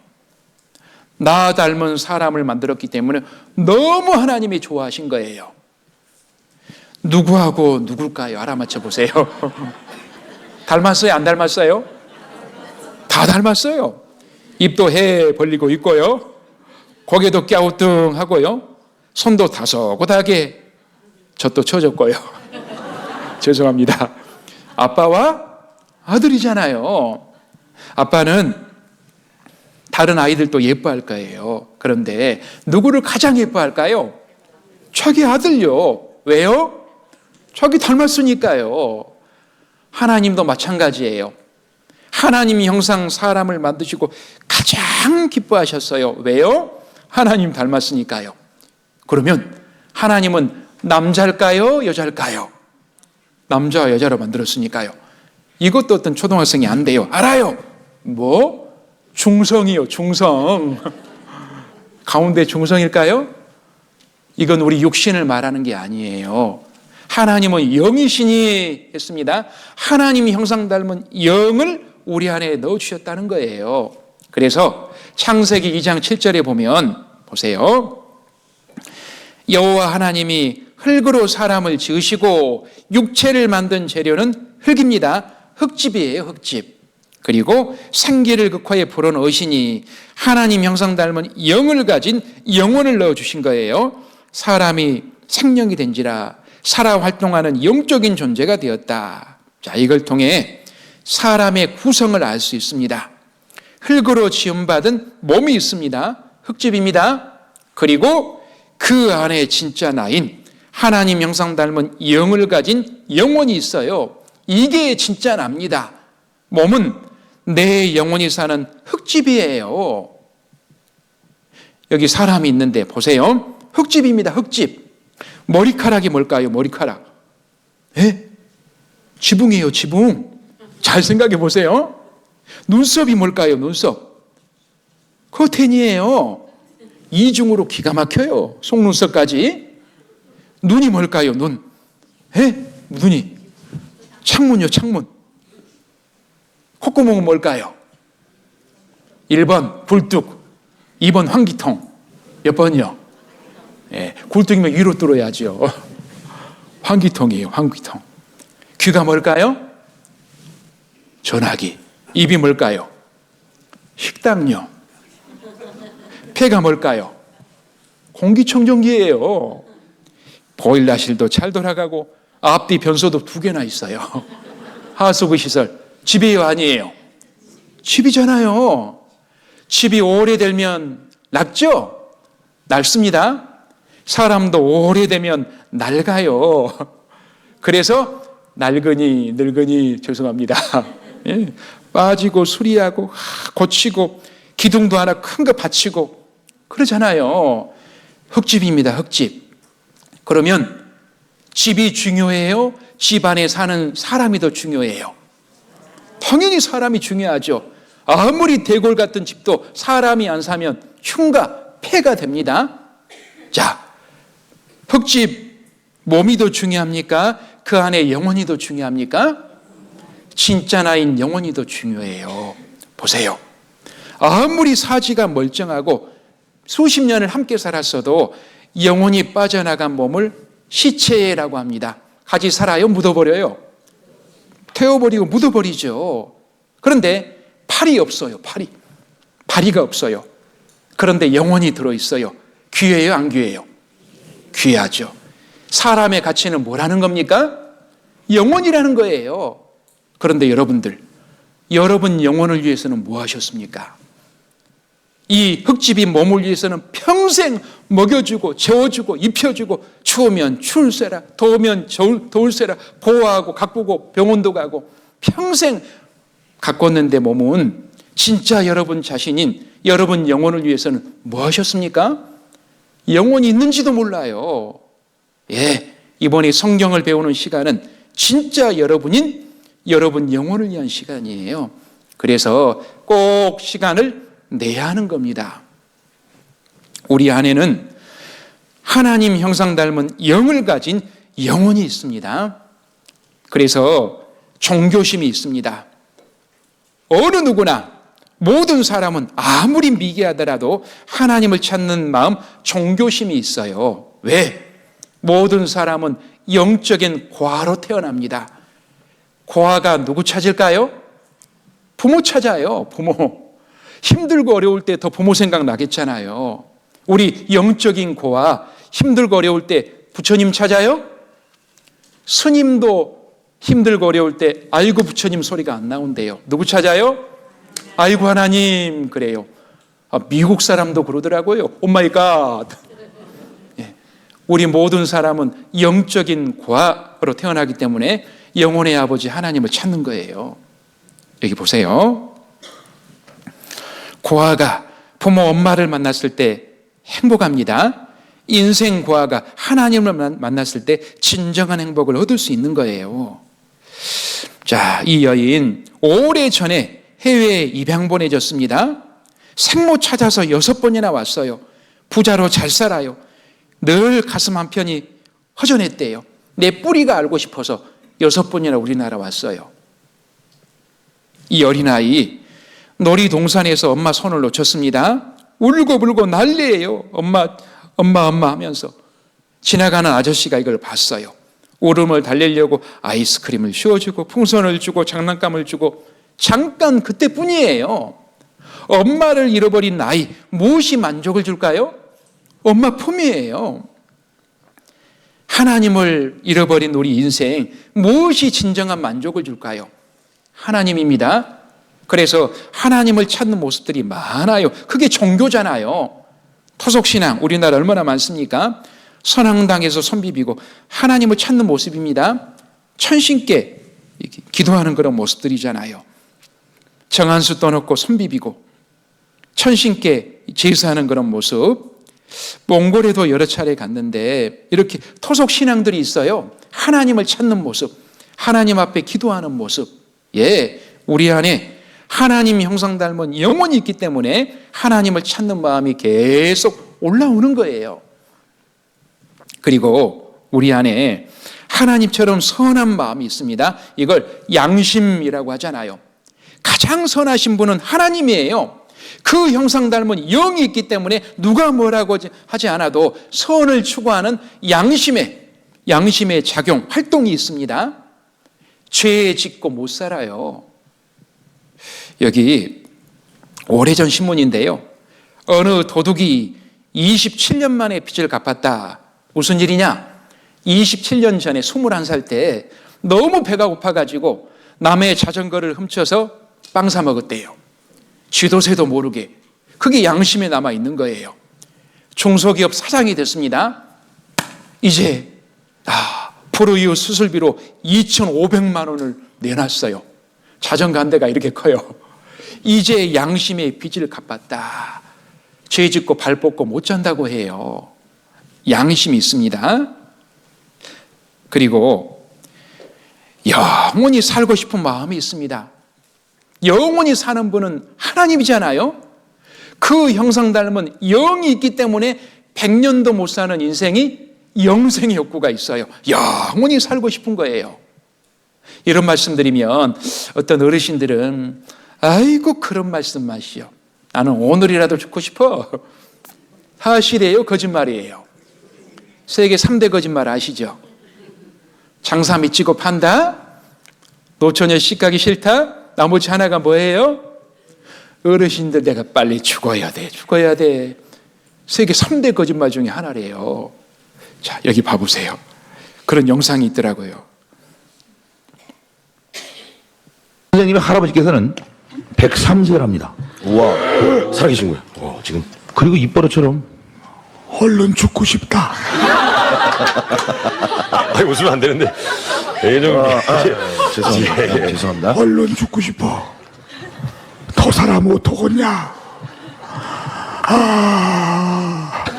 나 닮은 사람을 만들었기 때문에 너무 하나님이 좋아하신 거예요. 누구하고 누굴까요? 알아맞혀 보세요. 닮았어요? 안 닮았어요? 다 닮았어요. 입도 해 벌리고 있고요. 고개도 갸우뚱하고요. 손도 다소곳하게. 저 또 쳐졌고요. 죄송합니다. 아빠와 아들이잖아요. 아빠는 다른 아이들도 예뻐할 거예요. 그런데 누구를 가장 예뻐할까요? 자기 아들요. 왜요? 자기 닮았으니까요. 하나님도 마찬가지예요. 하나님 형상 사람을 만드시고 가장 기뻐하셨어요. 왜요? 하나님 닮았으니까요. 그러면 하나님은 남자일까요? 여자일까요? 남자와 여자로 만들었으니까요. 이것도 어떤 초등학생이 안 돼요. 알아요. 뭐? 중성이요. 중성. 가운데 중성일까요? 이건 우리 육신을 말하는 게 아니에요. 하나님은 영이시니 했습니다. 하나님 형상 닮은 영을 우리 안에 넣어주셨다는 거예요. 그래서 창세기 2장 7절에 보면 보세요. 여호와 하나님이 흙으로 사람을 지으시고 육체를 만든 재료는 흙입니다. 흙집이에요. 흙집. 그리고 생기를 극화에 불어넣으시니 하나님 형상 닮은 영을 가진 영혼을 넣어주신 거예요. 사람이 생명이 된지라 살아 활동하는 영적인 존재가 되었다. 자, 이걸 통해 사람의 구성을 알 수 있습니다. 흙으로 지음받은 몸이 있습니다. 흙집입니다. 그리고 그 안에 진짜 나인 하나님 형상 닮은 영을 가진 영혼이 있어요. 이게 진짜 납니다. 몸은 내 영혼이 사는 흙집이에요. 여기 사람이 있는데 보세요. 흙집입니다. 흙집. 머리카락이 뭘까요? 머리카락. 예? 지붕이에요. 지붕. 잘 생각해 보세요. 눈썹이 뭘까요? 눈썹. 커튼이에요. 이중으로 기가 막혀요. 속눈썹까지. 눈이 뭘까요? 눈. 예? 눈이. 창문이요. 창문. 콧구멍은 뭘까요? 1번 굴뚝, 2번 환기통. 몇 번이요? 예, 굴뚝이면 위로 뚫어야죠. 환기통이에요, 환기통. 귀가 뭘까요? 전화기. 입이 뭘까요? 식당요. 폐가 뭘까요? 공기청정기예요. 보일러실도 잘 돌아가고 앞뒤 변소도 2개나 있어요. 하수구 시설. 집이에요, 아니에요? 집이잖아요. 집이 오래되면 낡죠? 낡습니다. 사람도 오래되면 낡아요. 그래서 늙으니 죄송합니다. 예, 빠지고 수리하고 고치고 기둥도 하나 큰 거 받치고 그러잖아요. 흙집입니다. 흙집. 그러면 집이 중요해요? 집 안에 사는 사람이 더 중요해요? 당연히 사람이 중요하죠. 아무리 대골 같은 집도 사람이 안 사면 흉가, 폐가 됩니다. 자, 흙집 몸이 더 중요합니까? 그 안에 영혼이 더 중요합니까? 진짜 나인 영혼이 더 중요해요. 보세요. 아무리 사지가 멀쩡하고 수십 년을 함께 살았어도 영혼이 빠져나간 몸을 시체라고 합니다. 같이 살아요? 묻어버려요? 태워버리고 묻어버리죠. 그런데 팔이 없어요. 다리가 없어요. 그런데 영혼이 들어있어요. 귀해요? 안 귀해요? 귀하죠. 사람의 가치는 뭐라는 겁니까? 영혼이라는 거예요. 그런데 여러분들, 여러분 영혼을 위해서는 뭐 하셨습니까? 이 흙집이 몸을 위해서는 평생 먹여주고 재워주고 입혀주고 추우면 추울세라 더우면 더울세라 고아하고 가꾸고 병원도 가고 평생 가꿨는데 몸은 진짜 여러분 자신인 여러분 영혼을 위해서는 뭐 하셨습니까? 영혼이 있는지도 몰라요. 예, 이번에 성경을 배우는 시간은 진짜 여러분인 여러분 영혼을 위한 시간이에요. 그래서 꼭 시간을 내야 하는 겁니다. 우리 안에는 하나님 형상 닮은 영을 가진 영혼이 있습니다. 그래서 종교심이 있습니다. 어느 누구나 모든 사람은 아무리 미개하더라도 하나님을 찾는 마음 종교심이 있어요. 왜? 모든 사람은 영적인 고아로 태어납니다. 고아가 누구 찾을까요? 부모 찾아요. 부모. 힘들고 어려울 때 더 부모 생각 나겠잖아요. 우리 영적인 고아 힘들고 어려울 때 부처님 찾아요? 스님도 힘들고 어려울 때 아이고 부처님 소리가 안 나온대요. 누구 찾아요? 아이고 하나님 그래요. 미국 사람도 그러더라고요. 오 마이 갓. 우리 모든 사람은 영적인 고아로 태어나기 때문에 영혼의 아버지 하나님을 찾는 거예요. 여기 보세요. 고아가 부모 엄마를 만났을 때 행복합니다. 인생 고아가 하나님을 만났을 때 진정한 행복을 얻을 수 있는 거예요. 자, 이 여인 오래전에 해외에 입양 보내졌습니다. 생모 찾아서 6번이나 왔어요. 부자로 잘 살아요. 늘 가슴 한편이 허전했대요. 내 뿌리가 알고 싶어서 6번이나 우리나라 왔어요. 이 어린아이 놀이동산에서 엄마 손을 놓쳤습니다. 울고불고 난리예요. 엄마 하면서 지나가는 아저씨가 이걸 봤어요. 울음을 달래려고 아이스크림을 씌워주고 풍선을 주고 장난감을 주고 잠깐 그때뿐이에요. 엄마를 잃어버린 아이 무엇이 만족을 줄까요? 엄마 품이에요. 하나님을 잃어버린 우리 인생 무엇이 진정한 만족을 줄까요? 하나님입니다. 그래서 하나님을 찾는 모습들이 많아요. 그게 종교잖아요. 토속신앙 우리나라 얼마나 많습니까? 선앙당에서 손 비비고 하나님을 찾는 모습입니다. 천신께 기도하는 그런 모습들이잖아요. 정한수 떠놓고 손 비비고 천신께 제사하는 그런 모습. 몽골에도 여러 차례 갔는데 이렇게 토속신앙들이 있어요. 하나님을 찾는 모습, 하나님 앞에 기도하는 모습. 예, 우리 안에 하나님 형상 닮은 영혼이 있기 때문에 하나님을 찾는 마음이 계속 올라오는 거예요. 그리고 우리 안에 하나님처럼 선한 마음이 있습니다. 이걸 양심이라고 하잖아요. 가장 선하신 분은 하나님이에요. 그 형상 닮은 영이 있기 때문에 누가 뭐라고 하지 않아도 선을 추구하는 양심의 작용, 활동이 있습니다. 죄 짓고 못 살아요. 여기 오래전 신문인데요. 어느 도둑이 27년 만에 빚을 갚았다. 무슨 일이냐? 27년 전에 21살 때 너무 배가 고파가지고 남의 자전거를 훔쳐서 빵 사 먹었대요. 쥐도새도 모르게. 그게 양심에 남아있는 거예요. 중소기업 사장이 됐습니다. 이제 불우이웃 수술비로 2,500만 원을 내놨어요. 자전거 한 대가 이렇게 커요. 이제 양심의 빚을 갚았다. 죄 짓고 발 뻗고 못 잔다고 해요. 양심이 있습니다. 그리고 영원히 살고 싶은 마음이 있습니다. 영원히 사는 분은 하나님이잖아요. 그 형상 닮은 영이 있기 때문에 100년도 못 사는 인생이 영생의 욕구가 있어요. 영원히 살고 싶은 거예요. 이런 말씀 드리면 어떤 어르신들은 아이고 그런 말씀 마시오. 나는 오늘이라도 죽고 싶어. 사실이에요? 거짓말이에요? 세계 3대 거짓말 아시죠? 장사 미치고 판다? 노처녀 씻가기 싫다? 나머지 하나가 뭐예요? 어르신들 내가 빨리 죽어야 돼. 세계 3대 거짓말 중에 하나래요. 자, 여기 봐보세요. 그런 영상이 있더라고요. 선생님의 할아버지께서는 103세랍니다. 우와, 살아계신 거예요. 지금. 그리고 입버릇처럼 얼른 죽고 싶다. 아니, 웃으면 안 되는데. 죄송합니다. 죄송합니다. 얼른 죽고 싶어. 더 살아 못 하겠냐?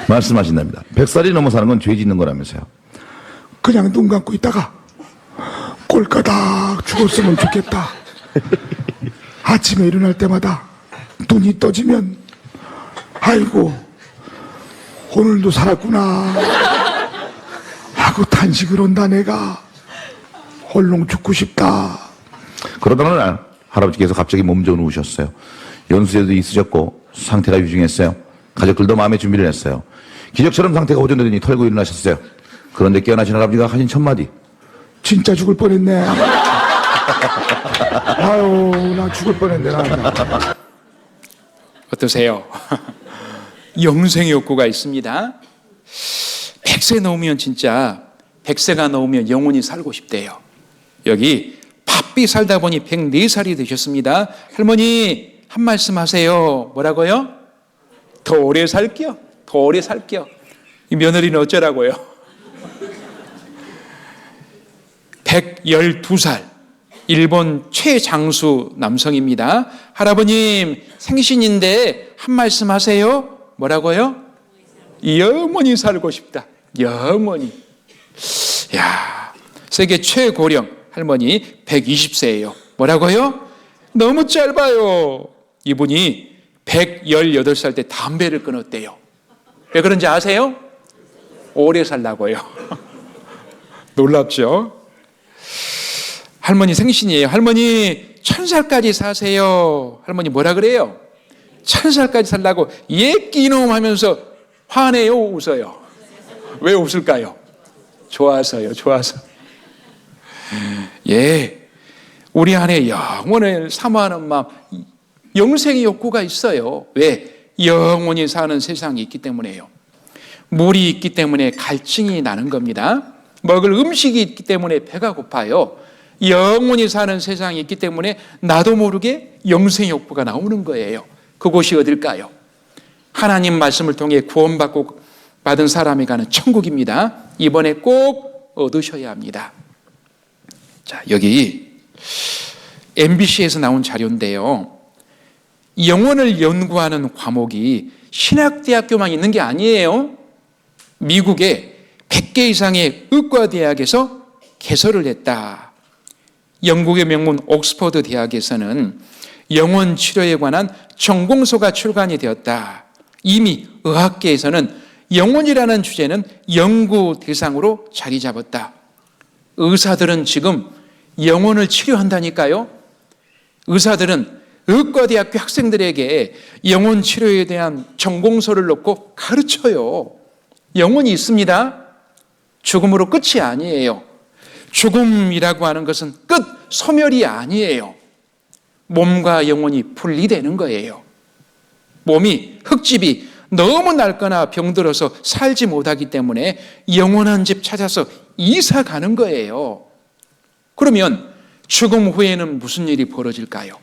말씀하신답니다. 100살이 넘어 사는 건 죄 짓는 거라면서요. 그냥 눈 감고 있다가 꼴까닥 죽었으면 좋겠다. 아침에 일어날 때마다 눈이 떠지면 아이고 오늘도 살았구나 하고 탄식을 한다. 내가 얼른 죽고 싶다. 그러던 어느 날 할아버지께서 갑자기 몸 좋은 우셨어요. 연수에도 있으셨고 상태가 유중했어요. 가족들도 마음의 준비를 했어요. 기적처럼 상태가 호전되더니 털고 일어나셨어요. 그런데 깨어나신 할아버지가 하신 첫마디. 진짜 죽을 뻔했네. 아유 나 죽을 뻔했네. 나. 어떠세요? 영생의 욕구가 있습니다. 100세 넘으면 진짜 100세가 넘으면 영원히 살고 싶대요. 여기 바삐 살다 보니 104살이 되셨습니다. 할머니 한 말씀 하세요. 뭐라고요? 더 오래 살게요. 더 오래 살게요. 이 며느리는 어쩌라고요? 112살 일본 최장수 남성입니다. 할아버님 생신인데 한 말씀 하세요. 뭐라고요? 영원히 살고 싶다. 영원히. 야, 세계 최고령 할머니 120세예요. 뭐라고요? 너무 짧아요. 이분이 118살 때 담배를 끊었대요. 왜 그런지 아세요? 오래 살라고요. 놀랍죠? 할머니 생신이에요. 할머니 1000살까지 사세요. 할머니 뭐라 그래요? 1000살까지 살라고 예끼놈 하면서 화내요, 웃어요? 왜 웃을까요? 좋아서요. 좋아서. 예, 우리 안에 영원을 사모하는 마음, 영생의 욕구가 있어요. 왜? 영원히 사는 세상이 있기 때문에요. 물이 있기 때문에 갈증이 나는 겁니다. 먹을 음식이 있기 때문에 배가 고파요. 영원히 사는 세상이 있기 때문에 나도 모르게 영생의 욕구가 나오는 거예요. 그곳이 어딜까요? 하나님 말씀을 통해 구원받고 받은 사람이 가는 천국입니다. 이번에 꼭 얻으셔야 합니다. 자, 여기 MBC에서 나온 자료인데요. 영혼을 연구하는 과목이 신학대학교만 있는 게 아니에요. 미국의 100개 이상의 의과대학에서 개설을 했다. 영국의 명문 옥스퍼드 대학에서는 영혼 치료에 관한 전공서가 출간이 되었다. 이미 의학계에서는 영혼이라는 주제는 연구 대상으로 자리 잡았다. 의사들은 지금 영혼을 치료한다니까요. 의사들은 의과대학교 학생들에게 영혼 치료에 대한 전공서를 놓고 가르쳐요. 영혼이 있습니다. 죽음으로 끝이 아니에요. 죽음이라고 하는 것은 끝, 소멸이 아니에요. 몸과 영혼이 분리되는 거예요. 몸이, 흙집이 너무 낡거나 병들어서 살지 못하기 때문에 영원한 집 찾아서 이사 가는 거예요. 그러면 죽음 후에는 무슨 일이 벌어질까요?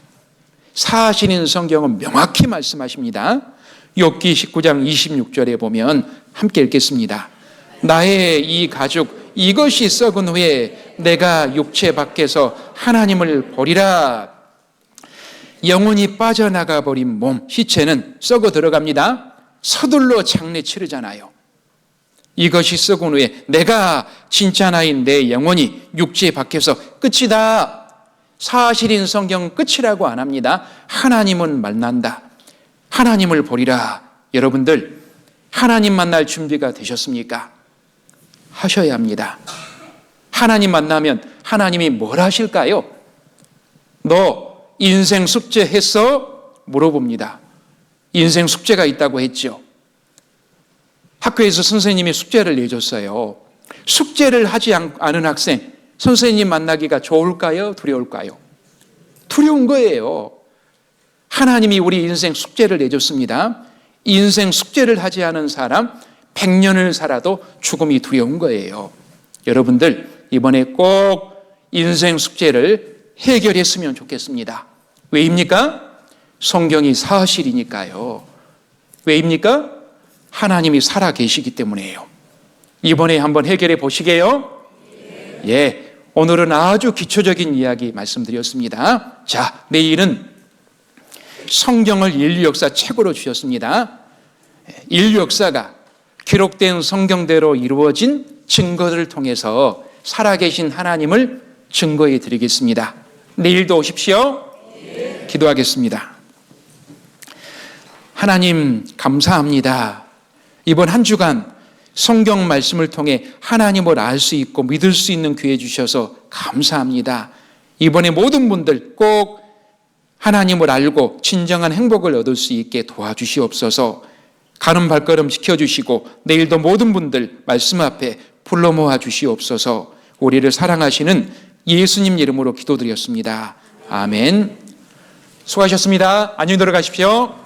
사실인 성경은 명확히 말씀하십니다. 욥기 19장 26절에 보면 함께 읽겠습니다. 나의 이 가죽 이것이 썩은 후에 내가 육체 밖에서 하나님을 보리라. 영혼이 빠져나가 버린 몸, 시체는 썩어 들어갑니다. 서둘러 장례 치르잖아요. 이것이 썩은 후에 내가 진짜 나인 내 영혼이 육체 밖에서 끝이다. 사실인 성경 끝이라고 안 합니다. 하나님은 만난다. 하나님을 보리라. 여러분들 하나님 만날 준비가 되셨습니까? 하셔야 합니다. 하나님 만나면 하나님이 뭘 하실까요? 너 인생 숙제 했어? 물어봅니다. 인생 숙제가 있다고 했죠. 학교에서 선생님이 숙제를 내줬어요. 숙제를 하지 않은 학생, 선생님 만나기가 좋을까요? 두려울까요? 두려운 거예요. 하나님이 우리 인생 숙제를 내줬습니다. 인생 숙제를 하지 않은 사람 100년을 살아도 죽음이 두려운 거예요. 여러분들 이번에 꼭 인생 숙제를 해결했으면 좋겠습니다. 왜입니까? 성경이 사실이니까요. 왜입니까? 하나님이 살아 계시기 때문이에요. 이번에 한번 해결해 보시게요. 예, 오늘은 아주 기초적인 이야기 말씀드렸습니다. 자, 내일은 성경을 인류 역사 책으로 주셨습니다. 인류 역사가 기록된 성경대로 이루어진 증거들을 통해서 살아계신 하나님을 증거해 드리겠습니다. 내일도 오십시오. 기도하겠습니다. 하나님 감사합니다. 이번 한 주간 성경 말씀을 통해 하나님을 알 수 있고 믿을 수 있는 기회 주셔서 감사합니다. 이번에 모든 분들 꼭 하나님을 알고 진정한 행복을 얻을 수 있게 도와주시옵소서. 가는 발걸음 지켜주시고 내일도 모든 분들 말씀 앞에 불러 모아 주시옵소서. 우리를 사랑하시는 예수님 이름으로 기도드렸습니다. 아멘. 수고하셨습니다. 안녕히 들어가십시오.